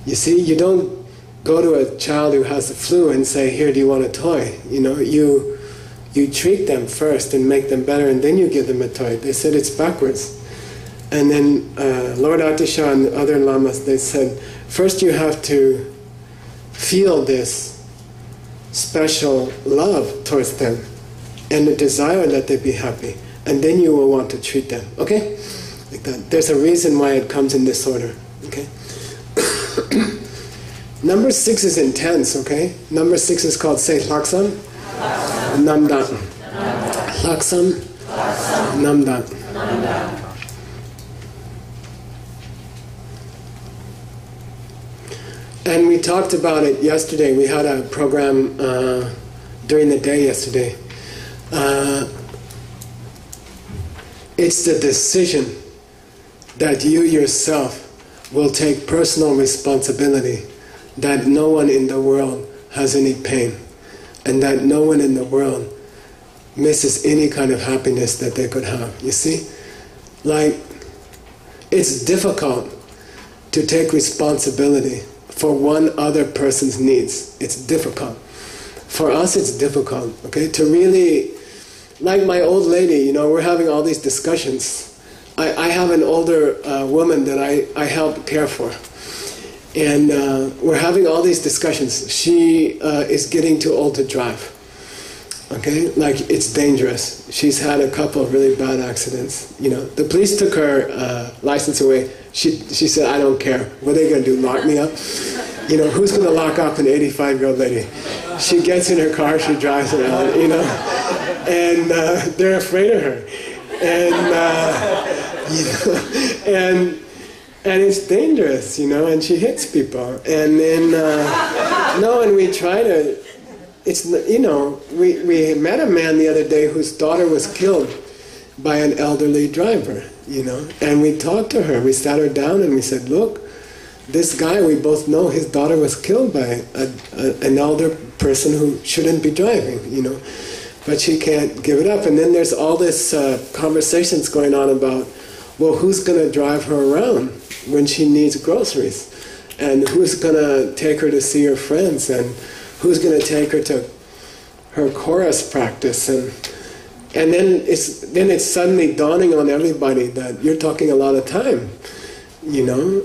You see, you don't go to a child who has the flu and say, here, do you want a toy? You know, you treat them first and make them better, and then you give them a toy. They said it's backwards. And then Lord Atisha and other lamas, they said, first you have to feel this special love towards them and the desire that they be happy, and then you will want to treat them, okay? Like that. There's a reason why it comes in this order, okay? Number 6 is intense, okay? Number 6 is called, say, Laksam, Namdan. Laksam, Namdan. And we talked about it yesterday. We had a program during the day yesterday. It's the decision that you yourself will take personal responsibility, that no one in the world has any pain, and that no one in the world misses any kind of happiness that they could have. You see? Like, it's difficult to take responsibility for one other person's needs. It's difficult. For us, it's difficult, okay? To really, like my old lady, you know, we're having all these discussions. I have an older woman that I help care for. And we're having all these discussions. She is getting too old to drive. Okay? Like, it's dangerous. She's had a couple of really bad accidents. You know, the police took her license away. She said, I don't care. What are they going to do, lock me up? You know, who's going to lock up an 85-year-old lady? She gets in her car, she drives around, you know, and they're afraid of her. And, you know, and it's dangerous, you know, and she hits people. And then, and we try to, it's, you know, we met a man the other day whose daughter was killed by an elderly driver, you know, and we talked to her, we sat her down and we said, look, this guy, we both know his daughter was killed by an elder person who shouldn't be driving, you know, but she can't give it up. And then there's all this conversations going on about, well, who's going to drive her around when she needs groceries? And who's going to take her to see her friends? And who's going to take her to her chorus practice? And then it's suddenly dawning on everybody that you're talking a lot of time, you know.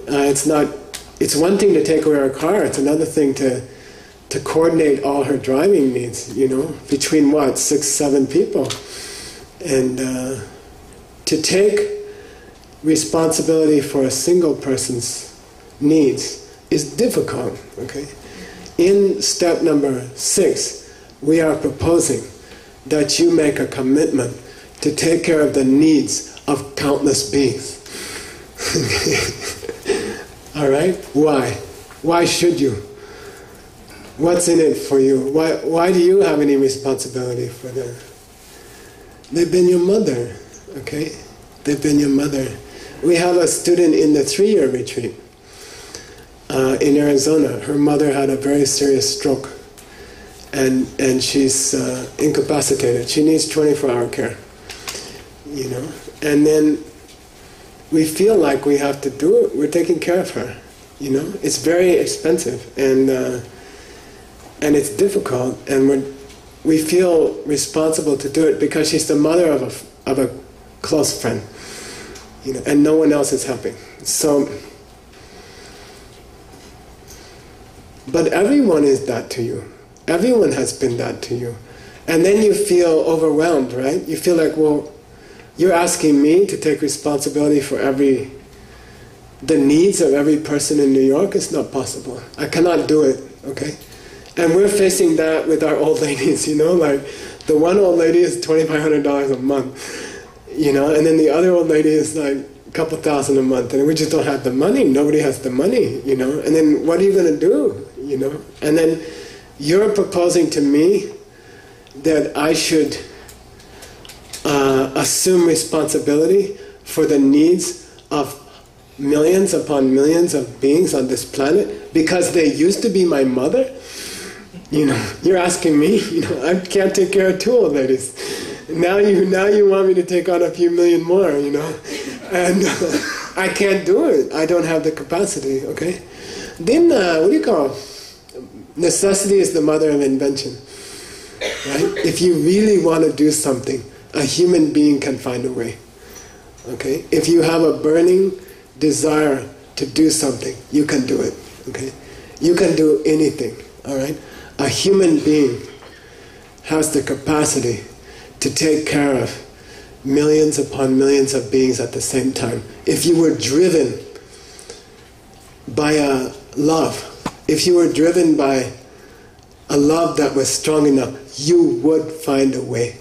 It's one thing to take away her car, it's another thing to coordinate all her driving needs, you know, between 6, 7 people. And to take responsibility for a single person's needs is difficult, okay? In step number 6, we are proposing that you make a commitment to take care of the needs of countless beings. All right? Why? Why should you? What's in it for you? Why do you have any responsibility for them? They've been your mother, okay? They've been your mother. We have a student in the 3-year retreat in Arizona. Her mother had a very serious stroke, and she's incapacitated. She needs 24-hour care, you know. And then we feel like we have to do it. We're taking care of her, you know. It's very expensive, and it's difficult, and we feel responsible to do it because she's the mother of a close friend, you know, and no one else is helping. So, but everyone is that to you. Everyone has been that to you. And then you feel overwhelmed, right? You feel like, well, you're asking me to take responsibility for the needs of every person in New York? It's not possible. I cannot do it, okay? And we're facing that with our old ladies, you know, like the one old lady is $2,500 a month, you know, and then the other old lady is like a couple thousand a month, and we just don't have the money. Nobody has the money, you know, and then what are you going to do, you know? And then you're proposing to me that I should assume responsibility for the needs of millions upon millions of beings on this planet because they used to be my mother? You know, you're asking me, you know, I can't take care of 2 old ladies. Now you want me to take on a few million more, you know, and I can't do it. I don't have the capacity, okay? Then, what do you call? Necessity is the mother of invention, right? If you really want to do something, a human being can find a way, okay? If you have a burning desire to do something, you can do it, okay? You can do anything, all right? A human being has the capacity to take care of millions upon millions of beings at the same time. If you were driven by a love, if you were driven by a love that was strong enough, you would find a way.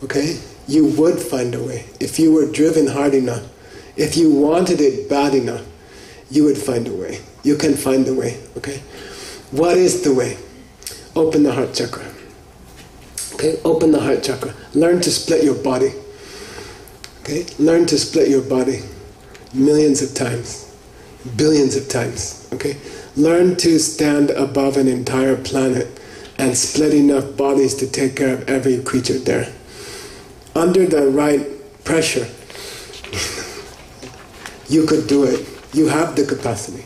Okay? You would find a way. If you were driven hard enough, if you wanted it bad enough, you would find a way. You can find the way. Okay? What is the way? Open the heart chakra. Okay? Open the heart chakra. Learn to split your body. Okay? Learn to split your body millions of times. Billions of times. Okay? Learn to stand above an entire planet and split enough bodies to take care of every creature there. Under the right pressure, you could do it. You have the capacity.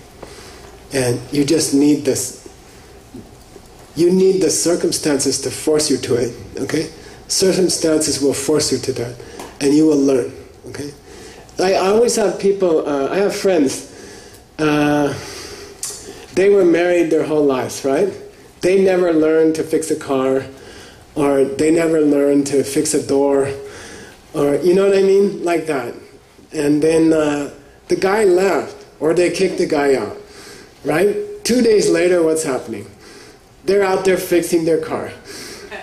And you just need this. You need the circumstances to force you to it. Okay? Circumstances will force you to that. And you will learn. Okay? I always have people, I have friends, they were married their whole lives, right? They never learned to fix a car, or they never learned to fix a door, or, you know what I mean? Like that. And then the guy left, or they kicked the guy out, right? 2 days later, what's happening? They're out there fixing their car.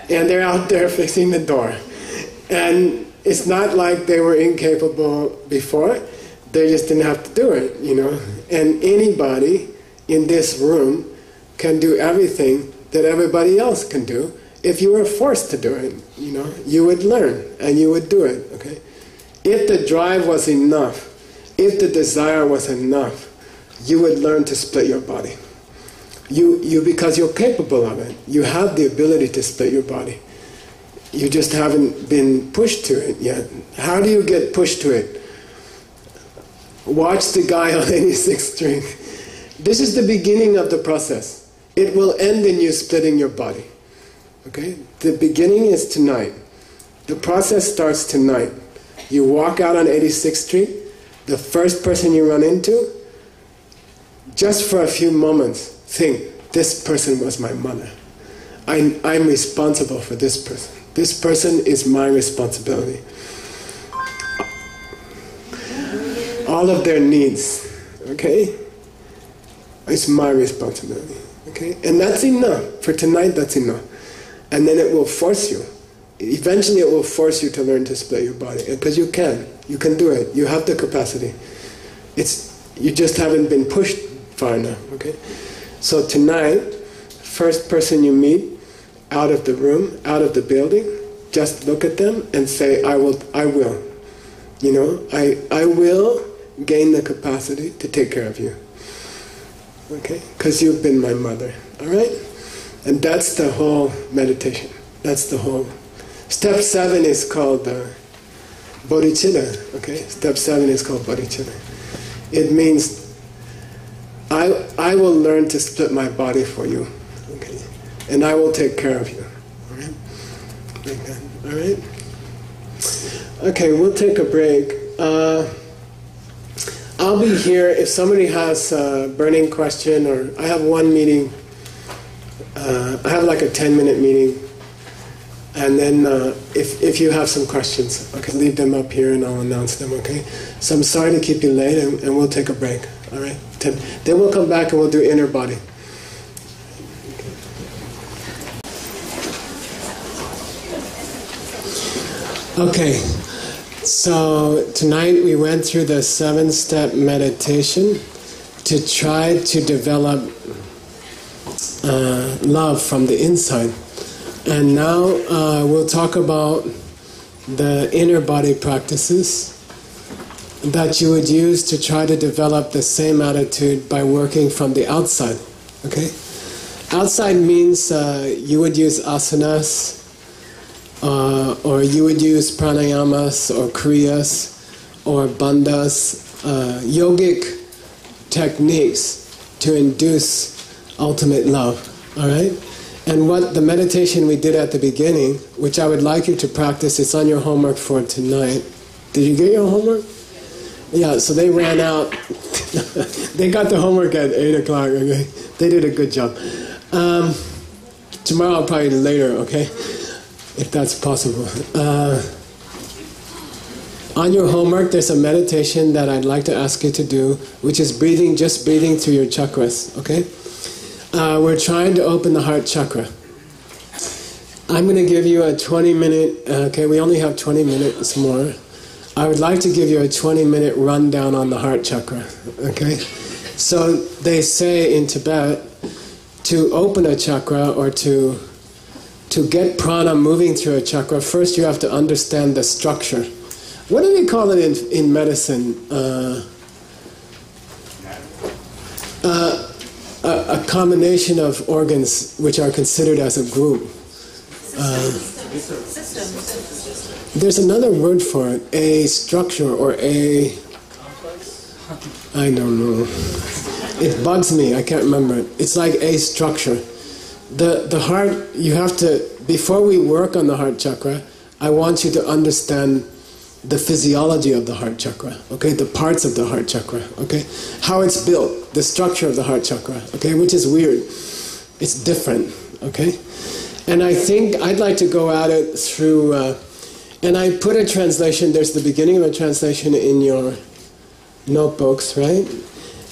And they're out there fixing the door. And it's not like they were incapable before. They just didn't have to do it, you know. And anybody in this room can do everything that everybody else can do. If you were forced to do it, you know, you would learn and you would do it, okay? If the drive was enough, if the desire was enough, you would learn to split your body. You because you're capable of it. You have the ability to split your body. You just haven't been pushed to it yet. How do you get pushed to it? Watch the guy on 86th Street. This is the beginning of the process. It will end in you splitting your body. Okay? The beginning is tonight. The process starts tonight. You walk out on 86th Street, the first person you run into, just for a few moments, think, this person was my mother. I'm responsible for this person. This person is my responsibility. All of their needs, okay? It's my responsibility, okay? And that's enough. For tonight, that's enough. And then it will force you. Eventually it will force you to learn to split your body. Because you can. You can do it. You have the capacity. You just haven't been pushed far enough, okay? So tonight, first person you meet, out of the room, out of the building, just look at them and say, I will. You know, I will gain the capacity to take care of you. Okay? Because you've been my mother. Alright? And that's the whole meditation. That's the whole. Step 7 is called bodhicitta. Okay? Step 7 is called bodhicitta. It means I will learn to split my body for you. Okay? And I will take care of you. Alright? Like that. Alright? Okay, we'll take a break. I'll be here if somebody has a burning question, or I have one meeting. I have like a 10-minute meeting. And then if you have some questions, okay, leave them up here and I'll announce them, okay? So I'm sorry to keep you late, and we'll take a break, all right? Then we'll come back and we'll do inner body. Okay, so tonight we went through the 7-step meditation to try to develop love from the inside. And now we'll talk about the inner body practices that you would use to try to develop the same attitude by working from the outside. Okay? Outside means you would use asanas, or you would use pranayamas or kriyas or bandhas, yogic techniques to induce ultimate love. Alright? And what the meditation we did at the beginning, which I would like you to practice, it's on your homework for tonight. Did you get your homework? Yeah, so they ran out. They got the homework at 8 o'clock, okay? They did a good job. Tomorrow, probably later, okay? If that's possible. On your homework, there's a meditation that I'd like to ask you to do, which is breathing, just breathing through your chakras, okay? We're trying to open the heart chakra. I'm going to give you a 20-minute, okay, we only have 20 minutes more. I would like to give you a 20-minute rundown on the heart chakra, okay? So they say in Tibet, to open a chakra or to get prana moving through a chakra, first you have to understand the structure. What do they call it in medicine? A combination of organs which are considered as a group. There's another word for it, a structure or a... I don't know. It bugs me, I can't remember it. It's like a structure. The heart, you have to, before we work on the heart chakra, I want you to understand the physiology of the heart chakra, okay? The parts of the heart chakra, okay? How it's built, the structure of the heart chakra, okay? Which is weird. It's different, okay? And I think I'd like to go at it through, and I put a translation, there's the beginning of a translation in your notebooks, right?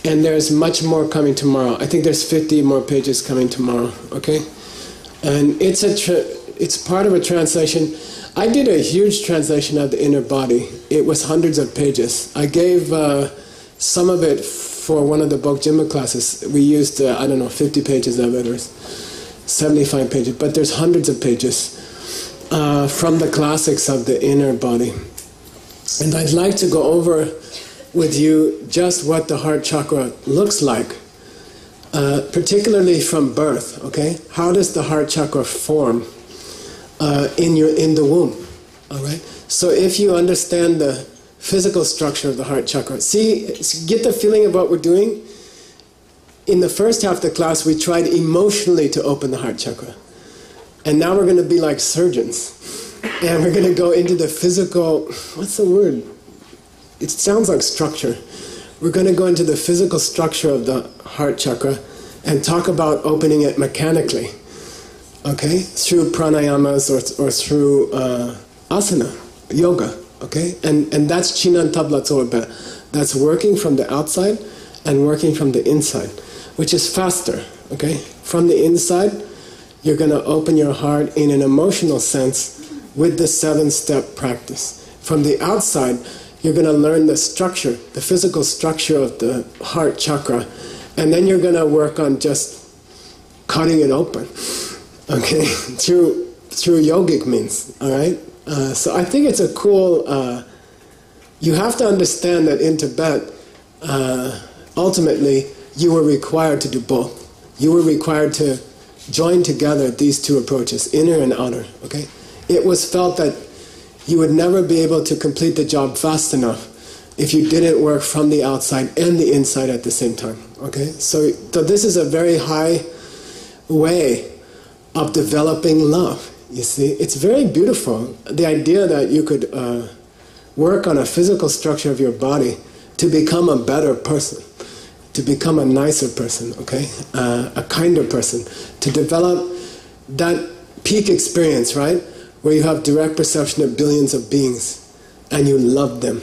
And there's much more coming tomorrow. I think there's 50 more pages coming tomorrow, okay? And it's part of a translation. I did a huge translation of the inner body. It was hundreds of pages. I gave some of it for one of the Bokjimma classes. We used, 50 pages of it or 75 pages. But there's hundreds of pages from the classics of the inner body. And I'd like to go over with you just what the heart chakra looks like, particularly from birth, okay? How does the heart chakra form in the womb, all right? So if you understand the physical structure of the heart chakra, get the feeling of what we're doing. In the first half of the class, we tried emotionally to open the heart chakra. And now we're going to be like surgeons. And we're going to go into the physical, what's the word? It sounds like structure. We're going to go into the physical structure of the heart chakra and talk about opening it mechanically, okay? Through pranayamas or through asana, yoga, okay? And that's Chinan Tabla Tsorba. That's working from the outside and working from the inside, which is faster, okay? From the inside, you're going to open your heart in an emotional sense with the 7-step practice. From the outside, you're going to learn the structure, the physical structure of the heart chakra, and then you're going to work on just cutting it open, okay, through yogic means, all right? So I think it's a cool, you have to understand that in Tibet, ultimately, you were required to do both. You were required to join together these two approaches, inner and outer, okay? It was felt that you would never be able to complete the job fast enough if you didn't work from the outside and the inside at the same time, okay? So this is a very high way of developing love, you see? It's very beautiful, the idea that you could work on a physical structure of your body to become a better person, to become a nicer person, okay? A kinder person, to develop that peak experience, right? Where you have direct perception of billions of beings and you love them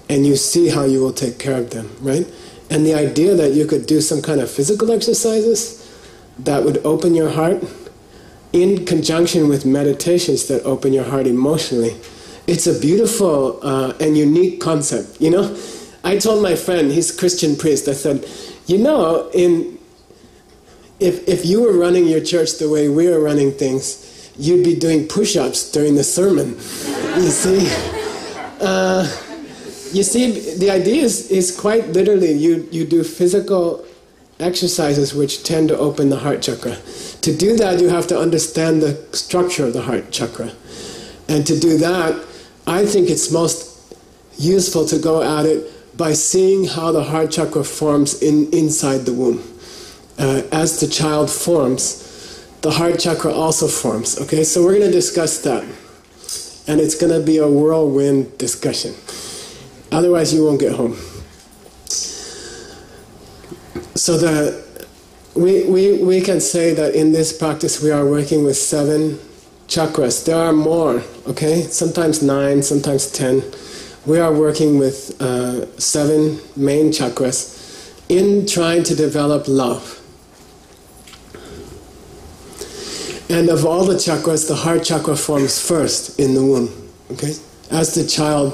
and you see how you will take care of them, right? And the idea that you could do some kind of physical exercises that would open your heart in conjunction with meditations that open your heart emotionally, it's a beautiful and unique concept, you know? I told my friend, he's a Christian priest, I said, you know, if you were running your church the way we are running things, you'd be doing push-ups during the sermon, you see? You see, the idea is quite literally, you do physical exercises which tend to open the heart chakra. To do that, you have to understand the structure of the heart chakra. And to do that, I think it's most useful to go at it by seeing how the heart chakra forms inside the womb. As the child forms, the heart chakra also forms, okay? So we're going to discuss that. And it's going to be a whirlwind discussion. Otherwise you won't get home. So we can say that in this practice we are working with 7 chakras. There are more, okay? Sometimes 9, sometimes 10. We are working with 7 main chakras in trying to develop love. And of all the chakras, the heart chakra forms first in the womb, okay? As the child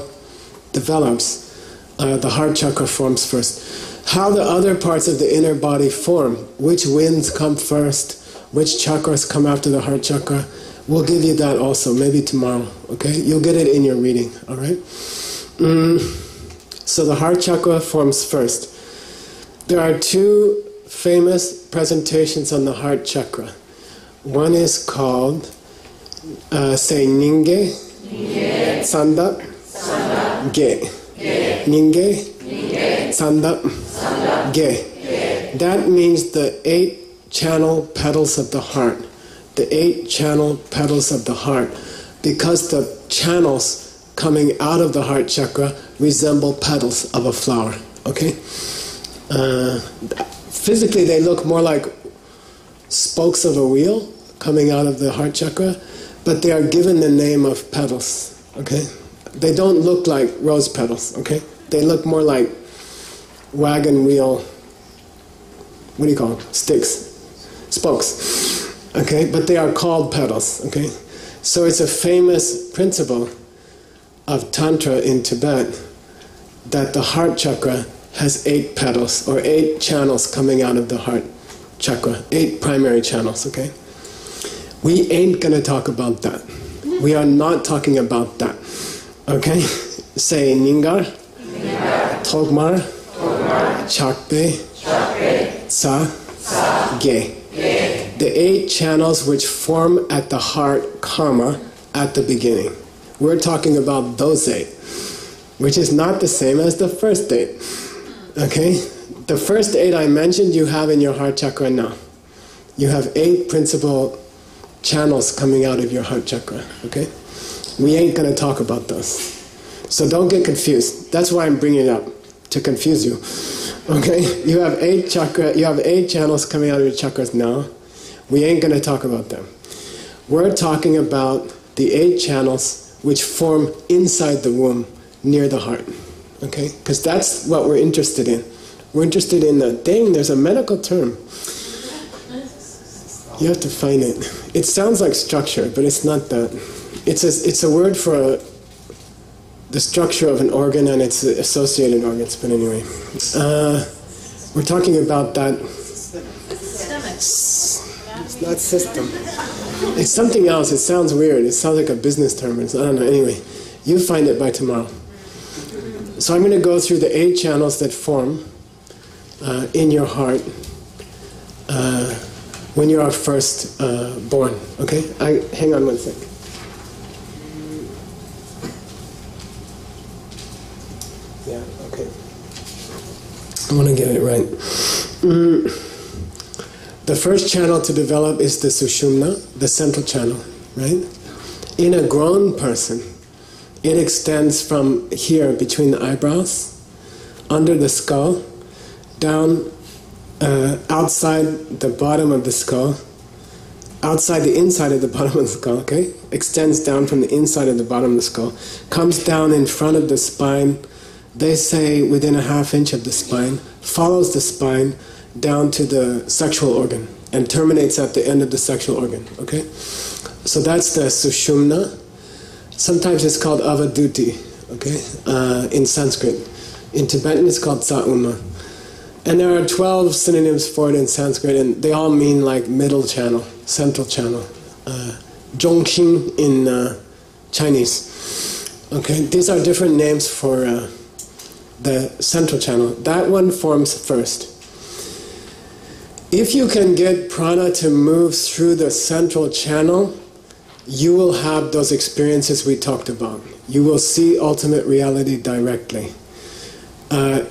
develops, the heart chakra forms first. How the other parts of the inner body form, which winds come first, which chakras come after the heart chakra, we'll give you that also, maybe tomorrow, okay? You'll get it in your reading, all right? So the heart chakra forms first. There are 2 famous presentations on the heart chakra. One is called, say, Ninge, Sanda, Ge. Ninge, Sanda, Ge. That means the 8 channel petals of the heart. The 8 channel petals of the heart. Because the channels coming out of the heart chakra resemble petals of a flower, okay? Physically they look more like spokes of a wheel coming out of the heart chakra, but they are given the name of petals, okay? They don't look like rose petals, okay? They look more like wagon wheel what do you call them? Sticks, spokes. Okay, but they are called petals. Okay, so it's a famous principle of Tantra in Tibet that the heart chakra has 8 petals or 8 channels coming out of the heart chakra, 8 primary channels. Okay, we ain't gonna talk about that. We are not talking about that. Okay, say Ningar, Togmar, Chakpe, Tsa, Ge. The 8 channels which form at the heart karma at the beginning. We're talking about those 8, which is not the same as the first 8. Okay? The first 8 I mentioned you have in your heart chakra now. You have 8 principal channels coming out of your heart chakra. Okay? We ain't going to talk about those. So don't get confused. That's why I'm bringing it up, to confuse you. Okay? You have 8 channels coming out of your chakras now. We ain't going to talk about them. We're talking about the 8 channels which form inside the womb, near the heart. Okay? Because that's what we're interested in. We're interested in the, there's a medical term. You have to find it. It sounds like structure, but it's not that. It's a word for the structure of an organ and its associated organs, but anyway. We're talking about that. It's not system. It's something else. It sounds weird. It sounds like a business term. I don't know. Anyway, you find it by tomorrow. So I'm going to go through the 8 channels that form in your heart when you are first born. Okay? Hang on one sec. Yeah, okay. I want to get it right. The first channel to develop is the Sushumna, the central channel, right? In a grown person, it extends from here between the eyebrows, under the skull, down outside the bottom of the skull, outside the inside of the bottom of the skull, okay? Extends down from the inside of the bottom of the skull, comes down in front of the spine, they say within a ½ inch of the spine, follows the spine down to the sexual organ, and terminates at the end of the sexual organ, okay? So that's the Sushumna. Sometimes it's called Avaduti, okay, in Sanskrit. In Tibetan it's called Tsauma. And there are 12 synonyms for it in Sanskrit, and they all mean like middle channel, central channel. Zhongqing in Chinese. Okay, these are different names for the central channel. That one forms first. If you can get prana to move through the central channel, you will have those experiences we talked about. You will see ultimate reality directly.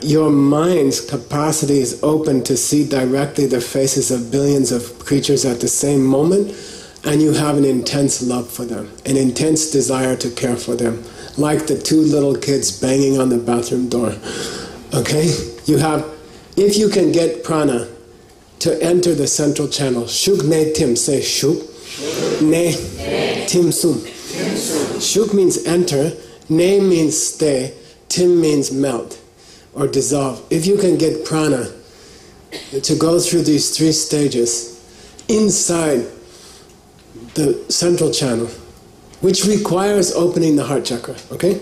Your mind's capacity is open to see directly the faces of billions of creatures at the same moment, and you have an intense love for them, an intense desire to care for them, like the 2 little kids banging on the bathroom door. Okay? If you can get prana to enter the central channel, shuk ne tim, say shuk, ne tim sum. Shuk means enter, ne means stay, tim means melt or dissolve. If you can get prana to go through these 3 stages inside the central channel, which requires opening the heart chakra, okay?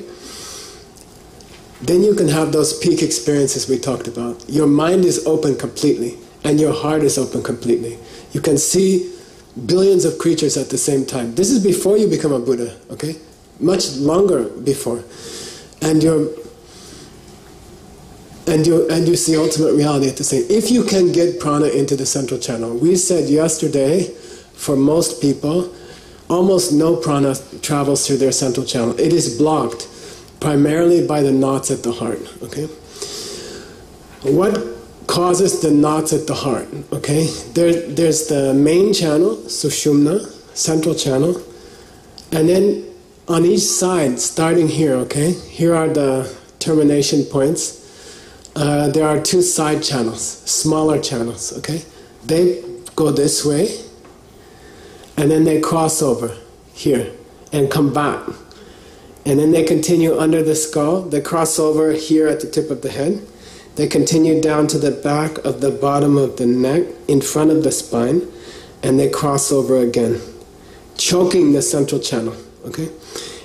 Then you can have those peak experiences we talked about. Your mind is open completely, and your heart is open completely. You can see billions of creatures at the same time. This is before you become a Buddha, okay? Much longer before. And you see ultimate reality at the same. If you can get prana into the central channel, we said yesterday, for most people, almost no prana travels through their central channel. It is blocked primarily by the knots at the heart, okay? What causes the knots at the heart, okay? There's the main channel, Sushumna, central channel, and then on each side, starting here, okay? Here are the termination points. There are 2 side channels, smaller channels, okay? They go this way, and then they cross over here and come back. And then they continue under the skull, they cross over here at the tip of the head, They continue down to the back of the bottom of the neck, in front of the spine, and they cross over again, choking the central channel. Okay?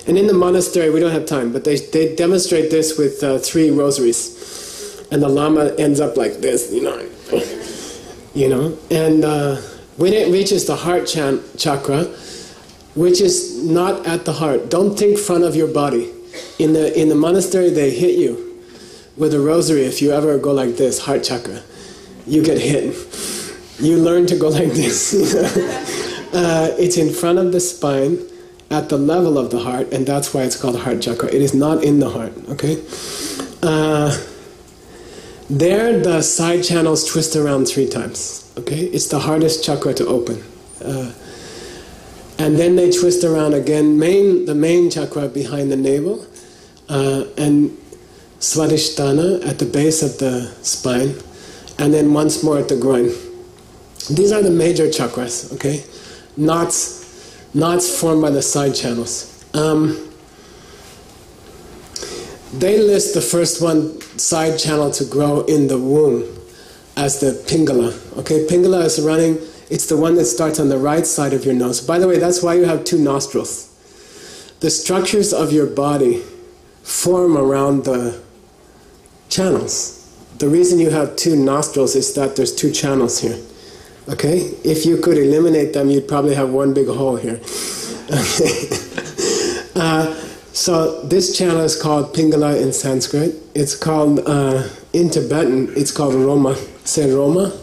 And in the monastery, we don't have time, but they demonstrate this with 3 rosaries. And the Lama ends up like this, you know. And when it reaches the heart chakra, which is not at the heart, don't think front of your body. In the monastery, they hit you with a rosary. If you ever go like this, heart chakra, you get hit. You learn to go like this. It's in front of the spine, at the level of the heart, and that's why it's called heart chakra. It is not in the heart, okay? There, the side channels twist around 3 times, okay? It's the hardest chakra to open. And then they twist around again, the main chakra behind the navel, and Swadhisthana at the base of the spine, and then once more at the groin. These are the major chakras, okay? Knots formed by the side channels. They list the first one side channel to grow in the womb as the Pingala. Okay, Pingala is running, it's the one that starts on the right side of your nose. By the way, that's why you have 2 nostrils. The structures of your body form around the channels. The reason you have 2 nostrils is that there's 2 channels here. Okay? If you could eliminate them, you'd probably have one big hole here. Okay. So this channel is called Pingala in Sanskrit. It's called, in Tibetan, it's called Roma. Say Roma.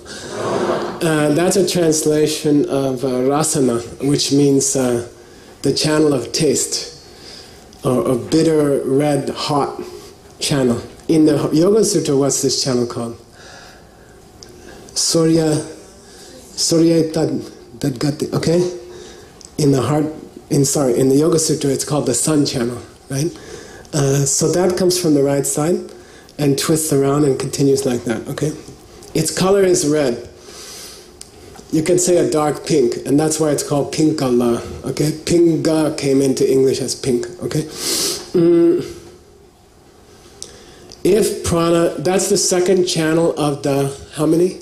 That's a translation of rasana, which means the channel of taste, or a bitter, red, hot channel. In the Yoga Sutra, what's this channel called? Surya Tadgati, okay? In the Yoga Sutra, it's called the sun channel, right? So that comes from the right side and twists around and continues like that, okay? Its color is red. You can say a dark pink, and that's why it's called Pinkala, okay? Pinga came into English as pink, okay? If prana, that's the second channel of the, how many?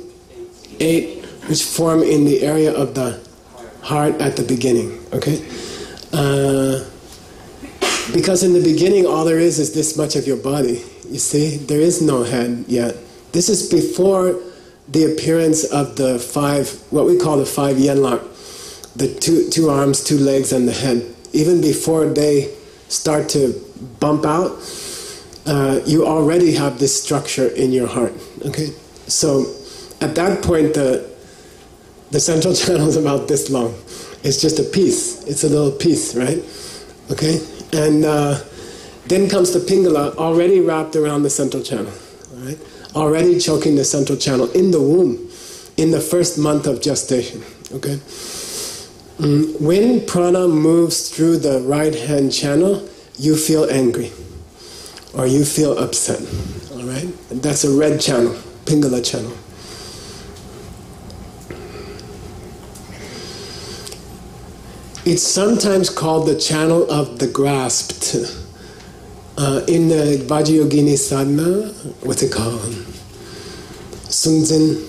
8, which form in the area of the heart at the beginning, okay? Because in the beginning, all there is this much of your body, you see? There is no head yet. This is before the appearance of the 5, what we call the 5 yenlak, the 2 arms, 2 legs, and the head. Even before they start to bump out, you already have this structure in your heart, okay? So at that point, the central channel is about this long. It's just a piece. It's a little piece, right? Okay? And then comes the Pingala, already wrapped around the central channel, all right? Already choking the central channel in the womb, in the first month of gestation, okay? When prana moves through the right-hand channel, you feel angry, or you feel upset, all right? And that's a red channel, Pingala channel. It's sometimes called the channel of the grasped. In the Vajrayogini sadhana, what's it called? Sungzin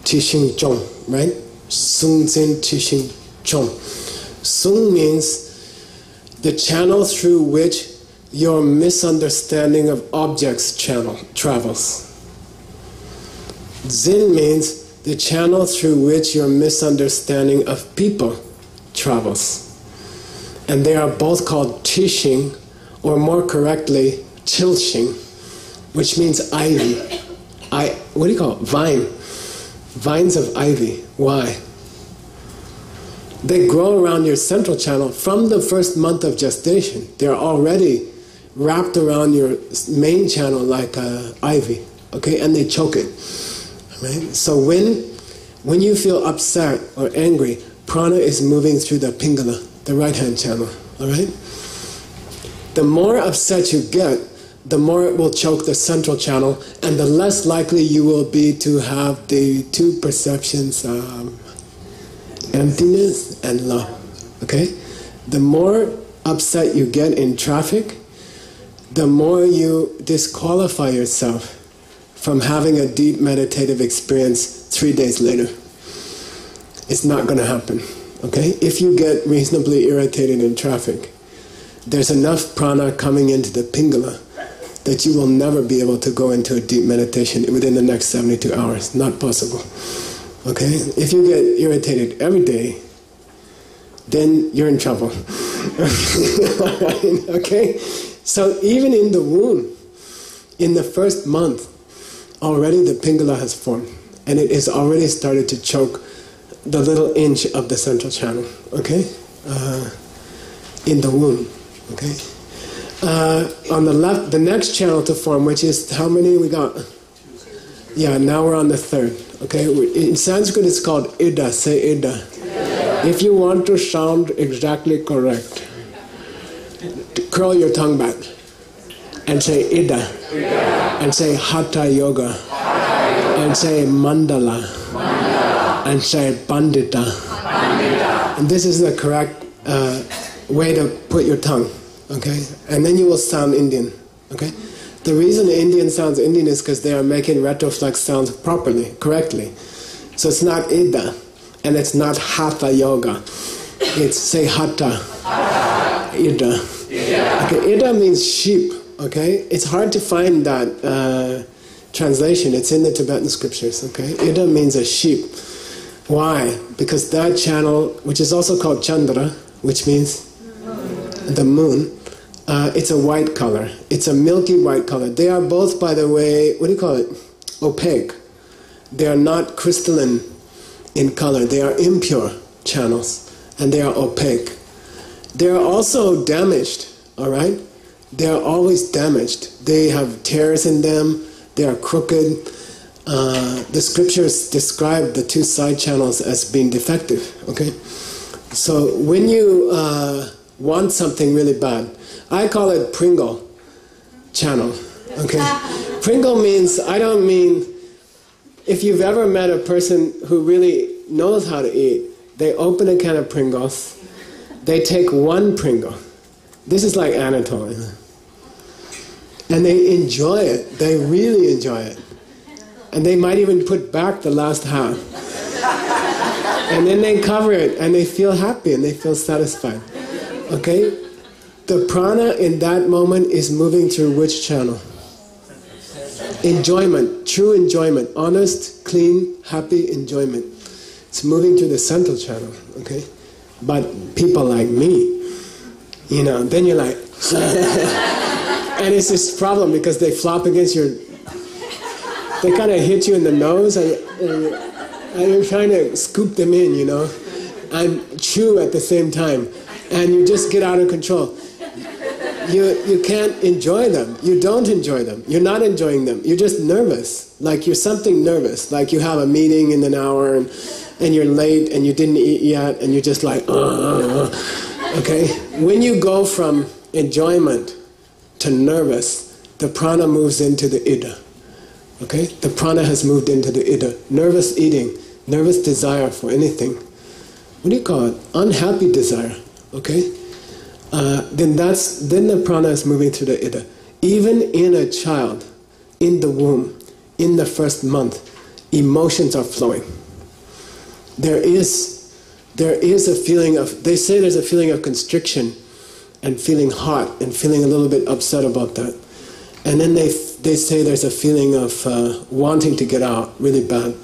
Tishing Chong, right? Sungzin Tishing Chong. Sung means the channel through which your misunderstanding of objects travels. Zin means the channel through which your misunderstanding of people travels. And they are both called Tishing, or more correctly, Chilshing, which means ivy. What do you call it? Vine. Vines of ivy. Why? They grow around your central channel from the first month of gestation. They're already wrapped around your main channel like ivy, okay? And they choke it, right? So when you feel upset or angry, prana is moving through the Pingala, the right-hand channel, all right? The more upset you get, the more it will choke the central channel, and the less likely you will be to have the 2 perceptions of emptiness and love, okay? The more upset you get in traffic, the more you disqualify yourself from having a deep meditative experience 3 days later. It's not going to happen. Okay? If you get reasonably irritated in traffic, there's enough prana coming into the pingala that you will never be able to go into a deep meditation within the next 72 hours. Not possible. Okay? If you get irritated every day, then you're in trouble. Okay? So even in the womb, in the first month, already the pingala has formed, and it has already started to choke the little inch of the central channel, okay? In the womb, okay? On the left, the next channel to form, which is, how many we got? Yeah, now we're on the third, okay? In Sanskrit it's called Ida, say Ida. If you want to sound exactly correct, curl your tongue back and say Ida, and say Hatha Yoga, and say Mandala, and say Pandita. And this is the correct way to put your tongue, okay? And then you will sound Indian, okay? The reason Indian sounds Indian is because they are making retroflex sounds properly, correctly. So it's not Ida, and it's not Hatha Yoga. It's say Hatha, Ida. Okay, Ida means sheep, okay? It's hard to find that translation. It's in the Tibetan scriptures, okay? Ida means a sheep. Why? Because that channel, which is also called Chandra, which means the moon, it's a white color. It's a milky white color. They are both, by the way, what do you call it? Opaque. They are not crystalline in color. They are impure channels, and they are opaque. They are also damaged, all right? They are always damaged. They have tears in them. They are crooked. The scriptures describe the two side channels as being defective, okay? So when you want something really bad, I call it Pringle channel, okay? Pringle means, I don't mean, if you've ever met a person who really knows how to eat, they open a can of Pringles, they take one Pringle. This is like Anatole. And they enjoy it. They really enjoy it. And they might even put back the last half. And then they cover it, and they feel happy, and they feel satisfied. Okay? The prana in that moment is moving through which channel? Enjoyment, true enjoyment, honest, clean, happy enjoyment. It's moving through the central channel, okay? But people like me, you know, then you're like, and it's this problem because they flop against your, they kind of hit you in the nose, and you're trying to scoop them in, you know, and chew at the same time, and you just get out of control. You can't enjoy them. You don't enjoy them. You're not enjoying them. You're just nervous. Like you're something nervous. Like you have a meeting in an hour and you're late and you didn't eat yet and you're just like, okay? When you go from enjoyment to nervous, the prana moves into the ida. Okay? The prana has moved into the ida. Nervous eating, nervous desire for anything. What do you call it? Unhappy desire. Okay? Then the prana is moving through the ida. Even in a child, in the womb, in the first month, emotions are flowing. There is a feeling of, they say there's a feeling of constriction and feeling hot and feeling a little bit upset about that. And then they say there's a feeling of wanting to get out really bad.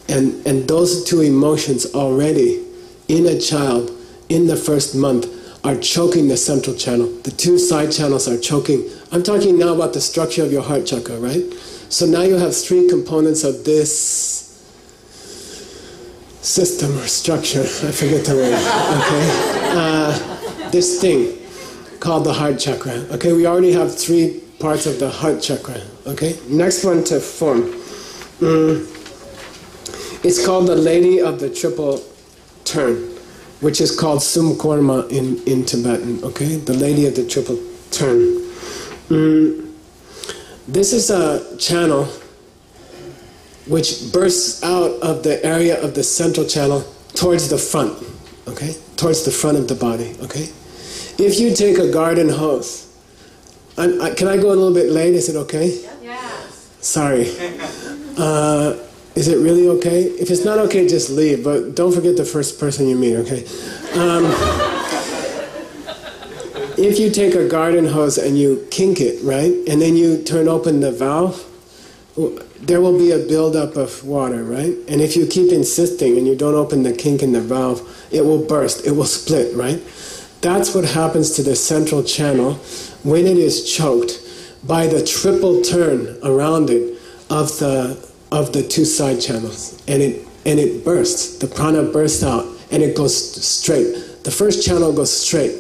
And those two emotions already in a child, in the first month, are choking the central channel. The two side channels are choking. I'm talking now about the structure of your heart chakra, right? So now you have three components of this system or structure. I forget the word. Okay, this thing called the heart chakra. Okay, we already have three parts of the heart chakra. Okay, next one to form. It's called the Lady of the Triple Turn, which is called Sumkorma in Tibetan, okay? The Lady of the Triple Turn. This is a channel which bursts out of the area of the central channel towards the front, okay? Towards the front of the body, okay? If you take a garden hose, can I go a little bit late? Is it okay? Yeah. Sorry. Is it really okay? If it's not okay, just leave, but don't forget the first person you meet, okay? If you take a garden hose and you kink it, right, and then you turn open the valve, there will be a buildup of water, right? And if you keep insisting and you don't open the kink in the valve, it will burst, it will split, right? That's what happens to the central channel when it is choked by the triple turn around it of the two side channels, and it bursts. The prana bursts out, and it goes straight. The first channel goes straight,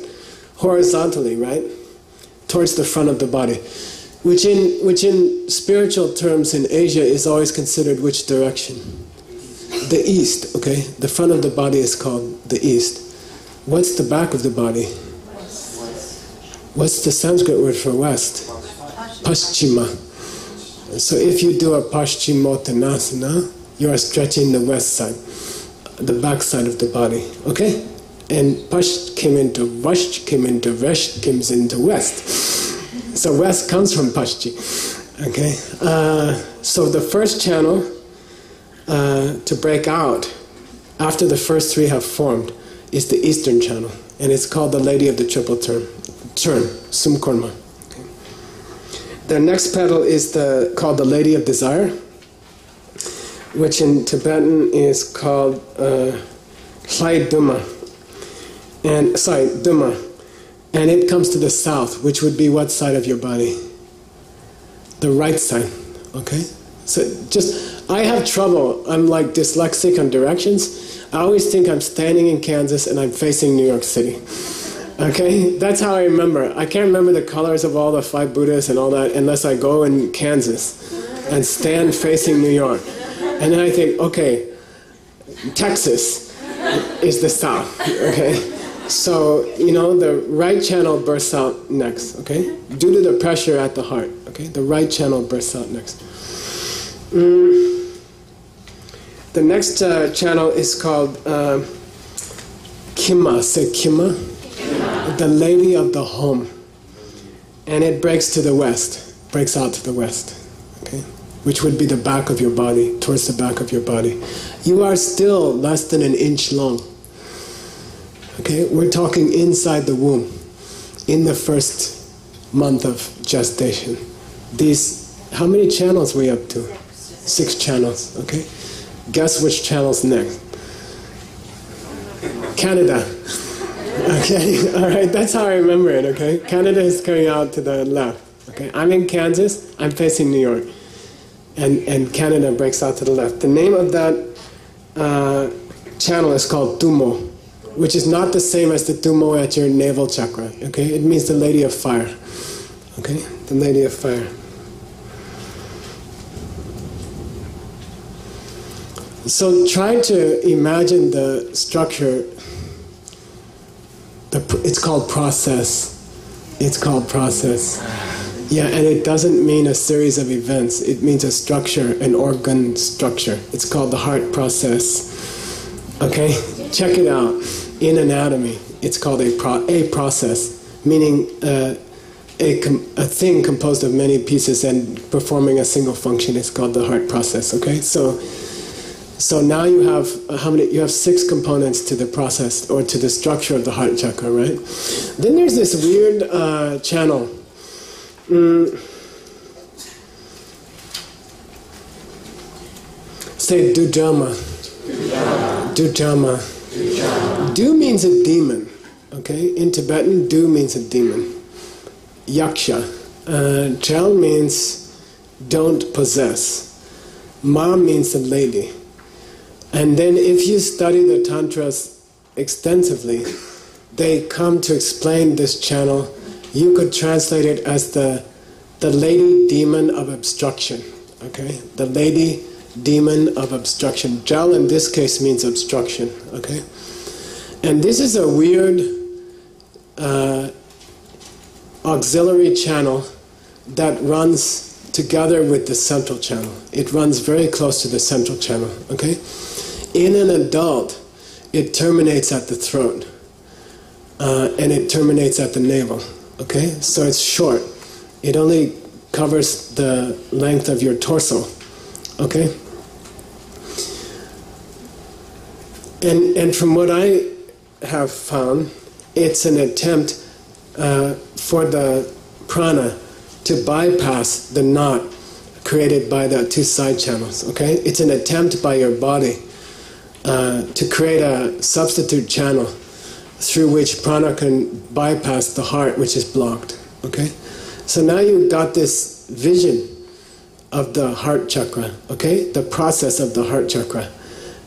horizontally, right, towards the front of the body, which in spiritual terms in Asia is always considered which direction? The east. Okay, the front of the body is called the east. What's the back of the body? What's the Sanskrit word for west? Paschima. So if you do a Paschimottanasana, you are stretching the west side, the back side of the body. Okay? And Pash came into Vash, came into Vesh, comes into west. So west comes from Pashchi. Okay? So the first channel to break out after the first three have formed is the eastern channel, and it's called the Lady of the Triple Turn, Sumkorma. Okay. The next petal is called the Lady of Desire, which in Tibetan is called Hlai Duma, Duma, and it comes to the south, which would be what side of your body? The right side. Okay. So I have trouble. I'm like dyslexic on directions. I always think I'm standing in Kansas and I'm facing New York City. Okay? That's how I remember. I can't remember the colors of all the 5 Buddhas and all that unless I go in Kansas and stand facing New York. And then I think, okay, Texas is the south. Okay? So, the right channel bursts out next. Okay? Due to the pressure at the heart. Okay? The right channel bursts out next. The next channel is called Kima. Say Kima. The Lady of the Home. And it breaks to the west. Breaks out to the west. Okay? Which would be the back of your body, towards the back of your body. You are still less than an inch long. Okay? We're talking inside the womb. In the first month of gestation. How many channels are we up to? 6 channels. Okay? Guess which channel's next? Canada. Okay, all right, that's how I remember it, okay? Canada is coming out to the left, okay? I'm in Kansas, I'm facing New York, and Canada breaks out to the left. The name of that channel is called Tumo, which is not the same as the Tumo at your navel chakra, okay? It means the Lady of Fire, okay? The Lady of Fire. So try to imagine the structure. It's called process. It's called process. Yeah, and it doesn't mean a series of events. It means a structure, an organ structure. It's called the heart process. Okay? Check it out. In anatomy, it's called a process, meaning a thing composed of many pieces and performing a single function is called the heart process. Okay? So now you have You have 6 components to the process or to the structure of the heart chakra, right? Then there's this weird channel. Say Dujama. Dujama. Du means a demon. Okay, in Tibetan, Du means a demon. Yaksha. Chel means don't possess. Ma means a lady. And then if you study the Tantras extensively, they come to explain this channel. You could translate it as the lady demon of obstruction. Okay? The lady demon of obstruction. Jal in this case means obstruction. Okay? And this is a weird auxiliary channel that runs together with the central channel. It runs very close to the central channel. Okay? In an adult, it terminates at the throat, and it terminates at the navel. Okay, so it's short. It only covers the length of your torso. Okay? And from what I have found, it's an attempt for the prana to bypass the knot created by the two side channels. Okay? It's an attempt by your body to create a substitute channel through which prana can bypass the heart, which is blocked. Okay? So now you've got this vision of the heart chakra, okay? The process of the heart chakra.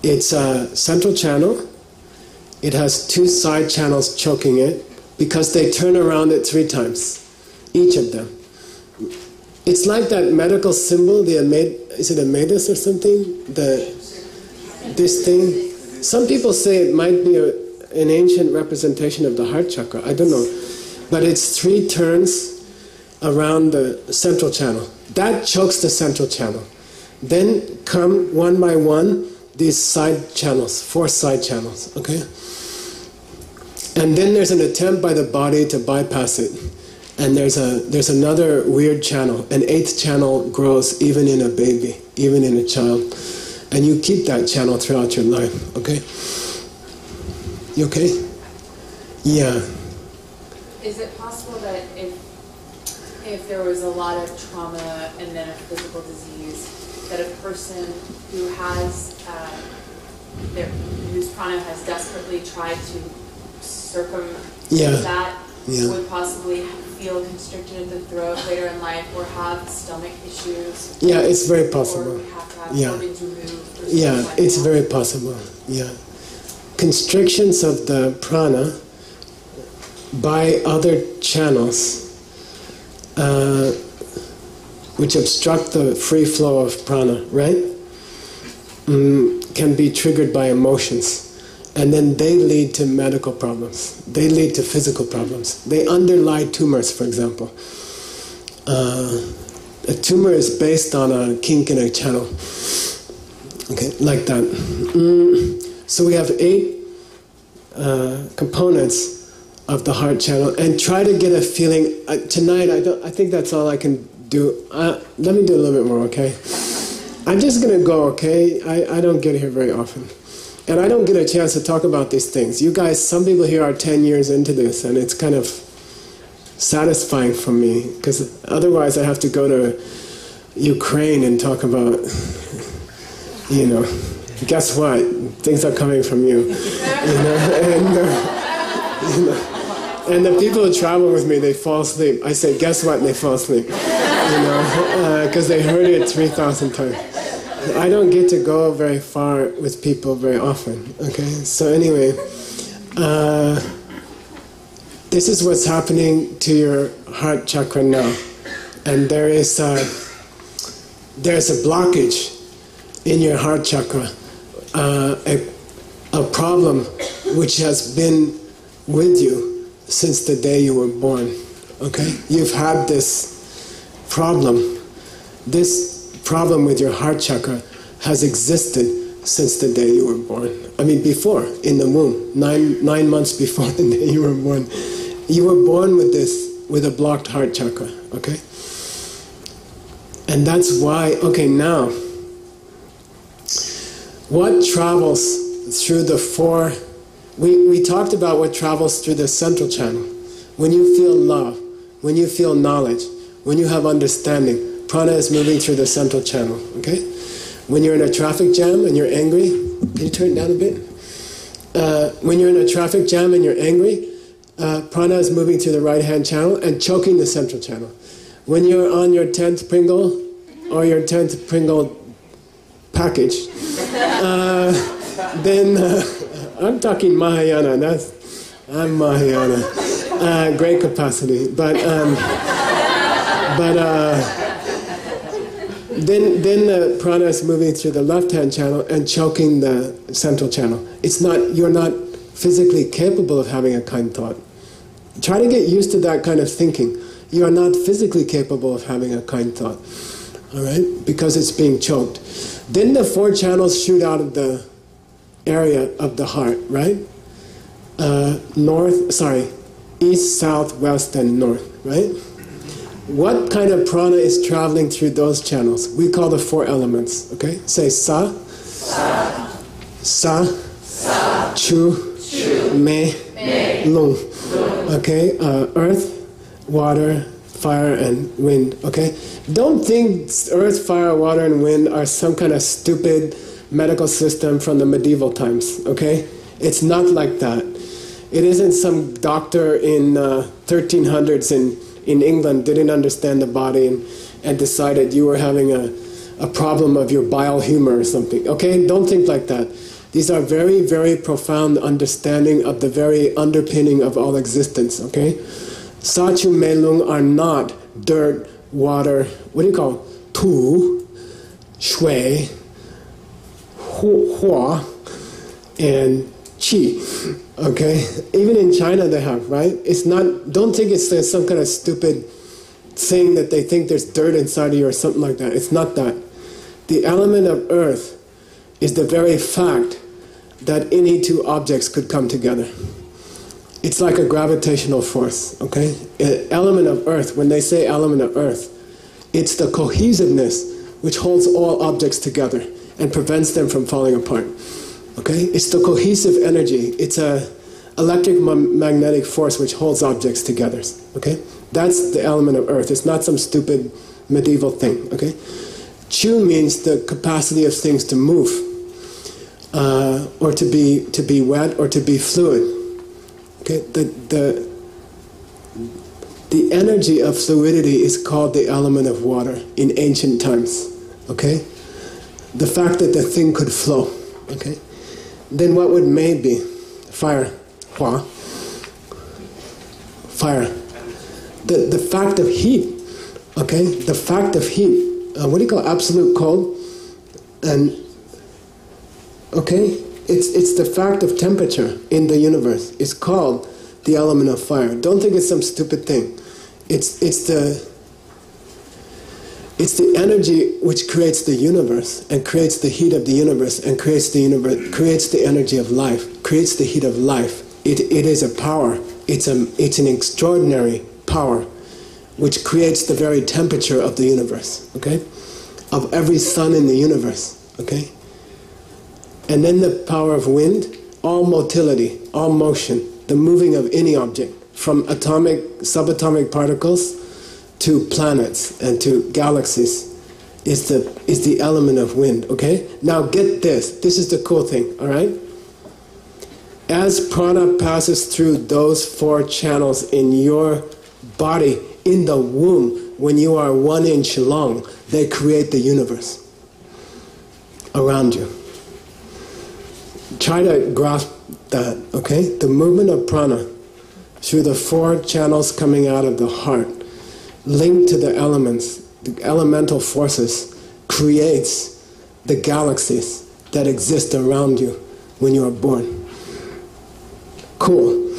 It's a central channel. It has two side channels choking it because they turn around it 3 times, each of them. It's like that medical symbol, is it Amedes or something? This thing. Some people say it might be an ancient representation of the heart chakra. I don't know. But it's 3 turns around the central channel. That chokes the central channel. Then come one by one these side channels, 4 side channels, okay? And then there's an attempt by the body to bypass it. And there's another weird channel. An 8th channel grows even in a baby, even in a child. And you keep that channel throughout your life, okay? You okay? Yeah. Is it possible that if there was a lot of trauma and then a physical disease, that a person who has whose prana has desperately tried to circumvent that would possibly feel constricted in the throat later in life, or have stomach issues? Yeah, it's very possible. Or would have to have organs removed? Yeah, it's very possible. Yeah, constrictions of the prana by other channels which obstruct the free flow of prana, right? Can be triggered by emotions. And then they lead to medical problems. They lead to physical problems. They underlie tumors, for example. A tumor is based on a kink in a channel. Okay, like that. So we have 8 components of the heart channel, and try to get a feeling. Tonight, I think that's all I can do. Let me do a little bit more, okay? I'm just going to go, okay? I don't get here very often. And I don't get a chance to talk about these things. You guys, some people here are 10 years into this, and it's kind of satisfying for me, because otherwise I have to go to Ukraine and talk about, you know, guess what? Things are coming from you. And the people who travel with me, they fall asleep. I say, guess what? And they fall asleep. Because they heard it 3,000 times. I don't get to go very far with people very often, okay? So anyway, this is what's happening to your heart chakra now. And there's a blockage in your heart chakra, a problem which has been with you since the day you were born, okay? You've had this problem. This problem with your heart chakra has existed since the day you were born. I mean, before, in the womb, nine months before the day you were born. You were born with this, with a blocked heart chakra, okay? And that's why, okay, now, what travels through the 4, we talked about what travels through the central channel. When you feel love, when you feel knowledge, when you have understanding, prana is moving through the central channel, okay? When you're in a traffic jam and you're angry, can you turn it down a bit? When you're in a traffic jam and you're angry, prana is moving through the right-hand channel and choking the central channel. When you're on your 10th Pringle, or your 10th Pringle package, then I'm talking Mahayana, I'm Mahayana, great capacity, then the prana is moving through the left-hand channel and choking the central channel. You're not physically capable of having a kind thought. Try to get used to that kind of thinking. You are not physically capable of having a kind thought, all right? Because it's being choked. Then the 4 channels shoot out of the area of the heart, right? East, south, west, and north, right? What kind of prana is traveling through those channels? We call the 4 elements. Okay? Say sa, sa, chu, me, lung. Okay? Earth, water, fire, and wind. Okay? Don't think earth, fire, water, and wind are some kind of stupid medical system from the medieval times. Okay? It's not like that. It isn't some doctor in 1300s in England didn't understand the body and decided you were having a problem of your bile humor or something. Okay? Don't think like that. These are very, very profound understanding of the very underpinning of all existence. Okay? Sa, chu, me, lung are not dirt, water, what do you call it? Tu, shui, hua, and qi. Okay? Even in China they have, right? It's not, don't think it's some kind of stupid thing that they think there's dirt inside of you or something like that. It's not that. The element of earth is the very fact that any 2 objects could come together. It's like a gravitational force, okay? An element of earth, when they say element of earth, it's the cohesiveness which holds all objects together and prevents them from falling apart. Okay? It's the cohesive energy. It's a electric-magnetic force which holds objects together. Okay? That's the element of earth. It's not some stupid medieval thing. Okay? Chu means the capacity of things to move, or to be wet, or to be fluid. Okay? The energy of fluidity is called the element of water in ancient times. Okay? The fact that the thing could flow. Okay? Then what would Mei be? Fire. Hua. Fire. The fact of heat. Okay? The fact of heat. What do you call absolute cold? And okay? It's the fact of temperature in the universe. It's called the element of fire. Don't think it's some stupid thing. It's the energy which creates the universe and creates the heat of the universe and creates the energy of life, creates the heat of life. It is a power. It's an extraordinary power which creates the very temperature of the universe, okay? Of every sun in the universe, okay? And then the power of wind, all motility, all motion, the moving of any object, from atomic, subatomic particles to planets and to galaxies, is the element of wind, okay? Now get this. This is the cool thing, all right? As prana passes through those 4 channels in your body, in the womb, when you are 1 inch long, they create the universe around you. Try to grasp that, okay? The movement of prana through the 4 channels coming out of the heart, linked to the elements, the elemental forces, creates the galaxies that exist around you when you are born. Cool.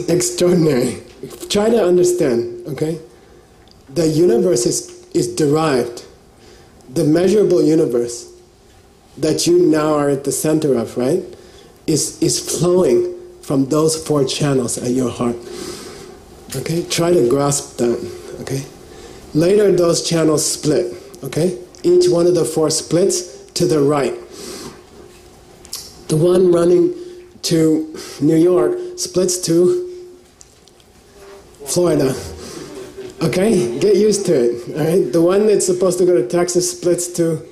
Extraordinary. Try to understand, okay? The universe is derived, the measurable universe that you now are at the center of, right, is flowing from those 4 channels at your heart. Okay? Try to grasp that. Okay? Later those channels split. Okay? Each one of the 4 splits to the right. The one running to New York splits to Florida. Okay? Get used to it. Alright? The one that's supposed to go to Texas splits to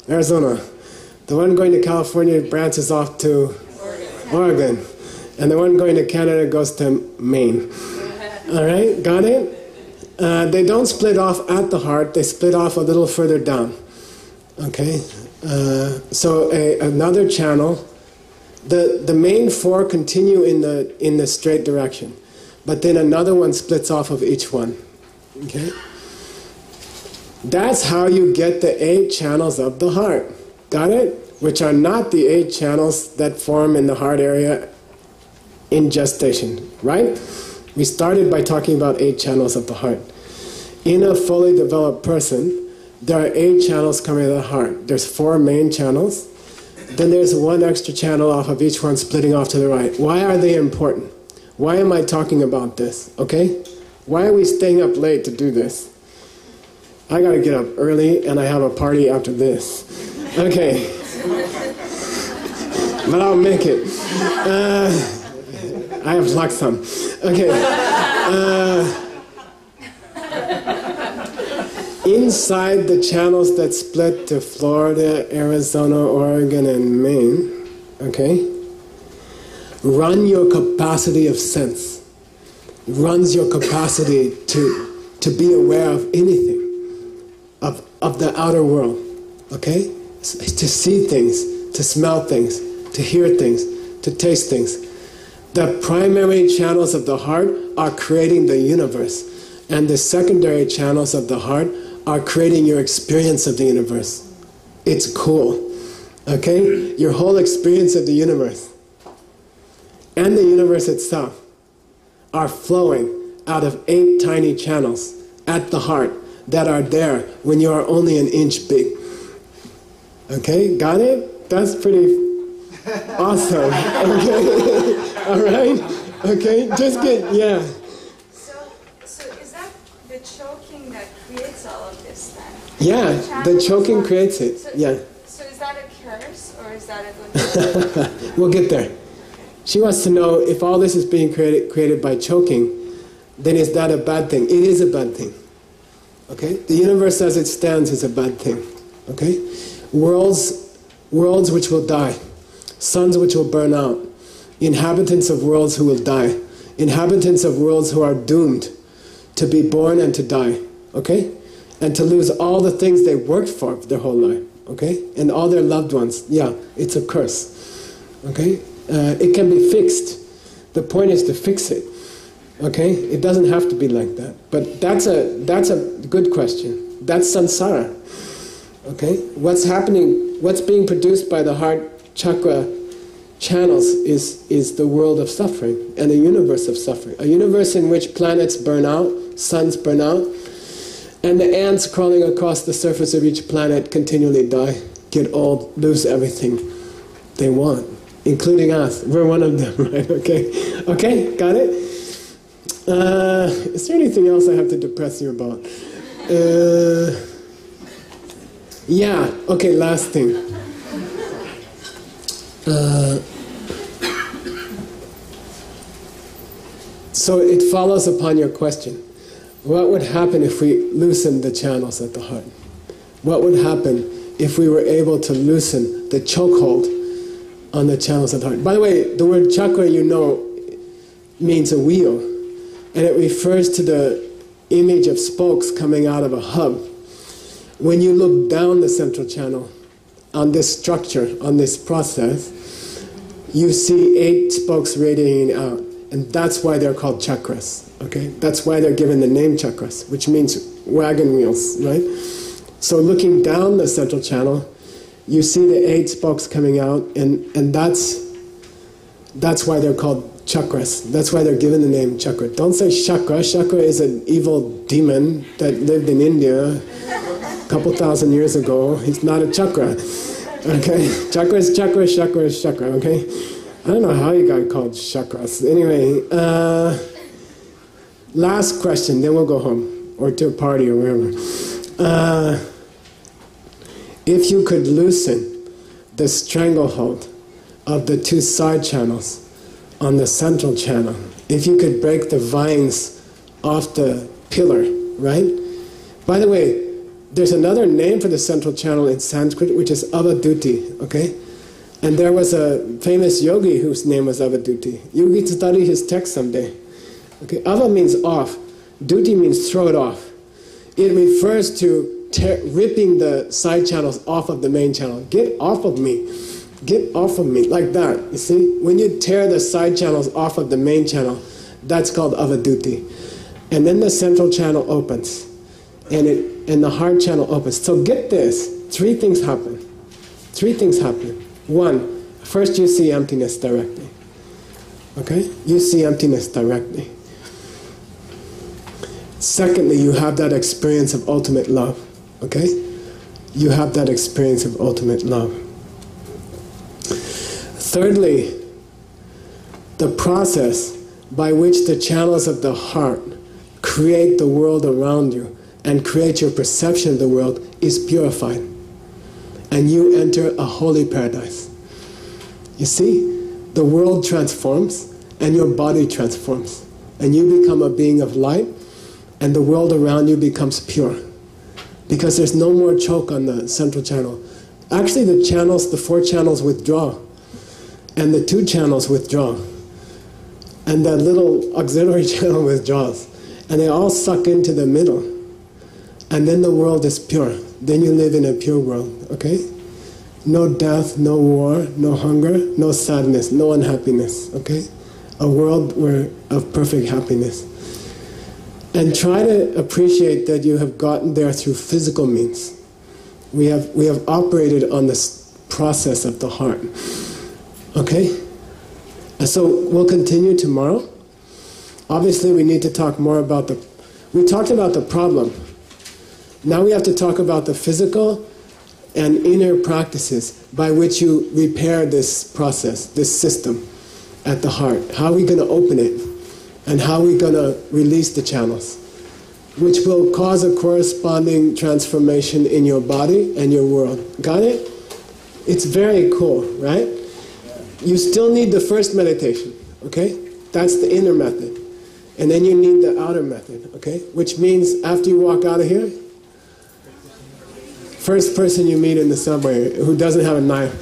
Arizona. The one going to California branches off to Oregon. And the one going to Canada goes to Maine. Alright? Got it? They don't split off at the heart, they split off a little further down. Okay? So another channel, the main 4 continue in the straight direction. But then another one splits off of each one. Okay? That's how you get the 8 channels of the heart. Got it? Which are not the 8 channels that form in the heart area in gestation. Right? We started by talking about 8 channels of the heart. In a fully developed person, there are 8 channels coming out of the heart. There's 4 main channels. Then there's 1 extra channel off of each one splitting off to the right. Why are they important? Why am I talking about this? Okay? Why are we staying up late to do this? I gotta get up early and I have a party after this. Okay. But I'll make it. I have laksam. Okay. Inside the channels that split to Florida, Arizona, Oregon, and Maine, okay, run your capacity of sense. Runs your capacity to be aware of anything, of the outer world, okay? To see things, to smell things, to hear things, to taste things. The primary channels of the heart are creating the universe, and the secondary channels of the heart are creating your experience of the universe. It's cool, okay? Your whole experience of the universe and the universe itself are flowing out of 8 tiny channels at the heart that are there when you are only an inch big. Okay, got it? That's pretty awesome. Okay, all right? Okay, just get, yeah. So is that the choking that creates all of this then? Yeah, the choking creates it, yeah. So is that a curse or is that a good thing? We'll get there. She wants to know if all this is being created by choking, then is that a bad thing? It is a bad thing. Okay? The universe as it stands is a bad thing. Okay? Worlds which will die. Suns which will burn out. Inhabitants of worlds who will die. Inhabitants of worlds who are doomed to be born and to die. Okay? And to lose all the things they worked for their whole life. Okay? And all their loved ones. Yeah, it's a curse. Okay? It can be fixed. The point is to fix it. Okay? It doesn't have to be like that. But that's a good question. That's samsara. Okay? What's happening, what's being produced by the heart chakra channels is the world of suffering and a universe of suffering. A universe in which planets burn out, suns burn out, and the ants crawling across the surface of each planet continually die, get old, lose everything they want. Including us. We're one of them, right? Okay? Okay? Got it? Is there anything else I have to depress you about? Yeah. Okay, last thing. So it follows upon your question. What would happen if we loosened the channels at the heart? What would happen if we were able to loosen the chokehold on the channels of the heart? By the way, the word chakra, you know, means a wheel. And it refers to the image of spokes coming out of a hub. When you look down the central channel on this structure, on this process, you see 8 spokes radiating out. And that's why they're called chakras. Okay? That's why they're given the name chakras, which means wagon wheels, right? So looking down the central channel, you see the 8 spokes coming out, and that's why they're called chakras. That's why they're given the name chakra. Don't say chakra. Chakra is an evil demon that lived in India a couple thousand years ago. He's not a chakra. Okay? Chakra is chakra, chakra is chakra, okay? I don't know how you got called chakras. Anyway, last question, then we'll go home, or to a party or wherever. If you could loosen the stranglehold of the 2 side channels on the central channel, if you could break the vines off the pillar, right? By the way, there's another name for the central channel in Sanskrit, which is avaduti, okay? And there was a famous yogi whose name was Avaduti. You get to study his text someday. Okay, Ava means off. Duti means throw it off. It refers to ripping the side channels off of the main channel. Get off of me. Get off of me. Like that. You see? When you tear the side channels off of the main channel, that's called Avaduti. And then the central channel opens. And the heart channel opens. So get this. 3 things happen. 3 things happen. 1, first you see emptiness directly. Okay? You see emptiness directly. Secondly, you have that experience of ultimate love. Okay? You have that experience of ultimate love. Thirdly, the process by which the channels of the heart create the world around you and create your perception of the world is purified. And you enter a holy paradise. You see, the world transforms and your body transforms. And you become a being of light and the world around you becomes pure. Because there's no more choke on the central channel. Actually, the channels, the 4 channels withdraw. And the 2 channels withdraw. And that little auxiliary channel withdraws. And they all suck into the middle. And then the world is pure. Then you live in a pure world, okay? No death, no war, no hunger, no sadness, no unhappiness, okay? A world of perfect happiness. And try to appreciate that you have gotten there through physical means. We have operated on this process of the heart. Okay? And so we'll continue tomorrow. Obviously we need to talk more about we talked about the problem. Now we have to talk about the physical and inner practices by which you repair this process, this system at the heart. How are we going to open it? And how are we going to release the channels? Which will cause a corresponding transformation in your body and your world. Got it? It's very cool, right? You still need the first meditation, okay? That's the inner method. And then you need the outer method, okay? Which means after you walk out of here, first person you meet in the subway who doesn't have a knife,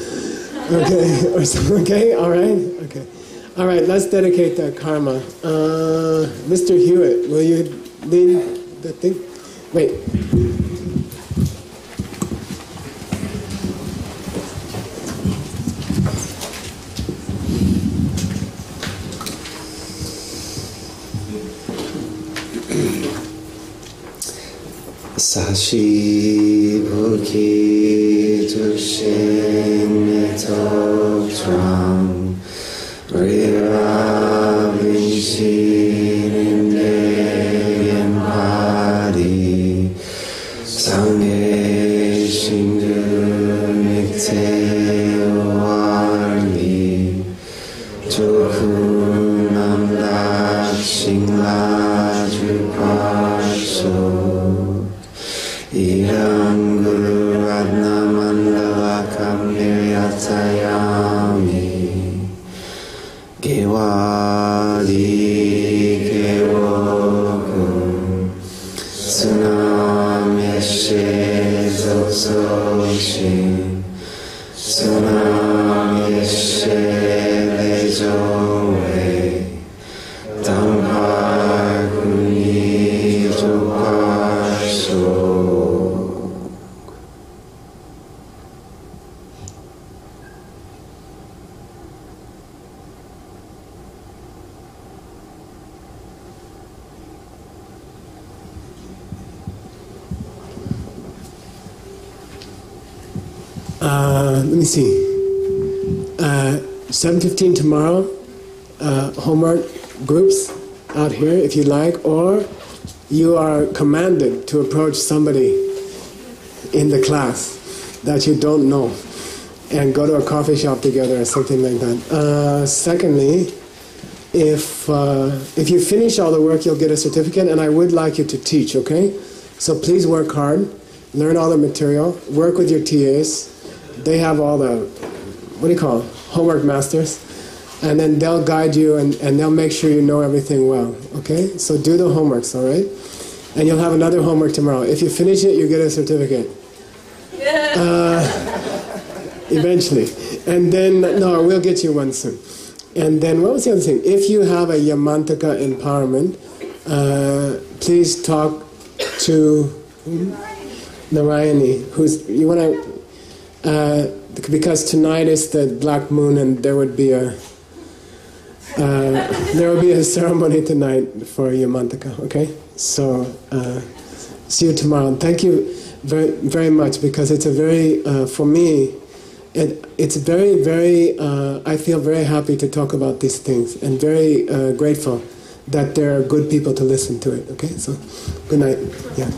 okay? Or something, okay? All right? Okay. All right, let's dedicate that karma. Mr. Hewitt, will you lead the thing? Wait. Sashi Bukhi Tushin Metok Tram Rira Vinshin Deyan Padi Sangye Shindu Mikte Wali Tukunam Lakshingla Jupaso Idam Guru Radna Mandalakam Niryatayami Gewali Gewokum Sunam Yeshe Zososhin Sunam Yeshe Lejowe Dampa Kuni Jopasho. Let me see. 7:15 tomorrow. Homework groups out here if you like, or you are commanded to approach somebody in the class that you don't know and go to a coffee shop together or something like that. Secondly, if you finish all the work, you'll get a certificate, and I would like you to teach, okay? So please work hard, learn all the material, work with your TAs. They have all the, homework masters. And then they'll guide you and they'll make sure you know everything well, okay? So do the homeworks, all right? And you'll have another homework tomorrow. If you finish it, you get a certificate. Eventually. And then, no, we'll get you one soon. And then, what was the other thing? If you have a Yamantaka empowerment, please talk to Narayani, because tonight is the black moon and there would be a ceremony tonight for Yamantaka, okay? So, see you tomorrow. And thank you very, very much, because it's a very, for me, it's very, very, I feel very happy to talk about these things and very grateful that there are good people to listen to it, okay? So, good night. Yeah.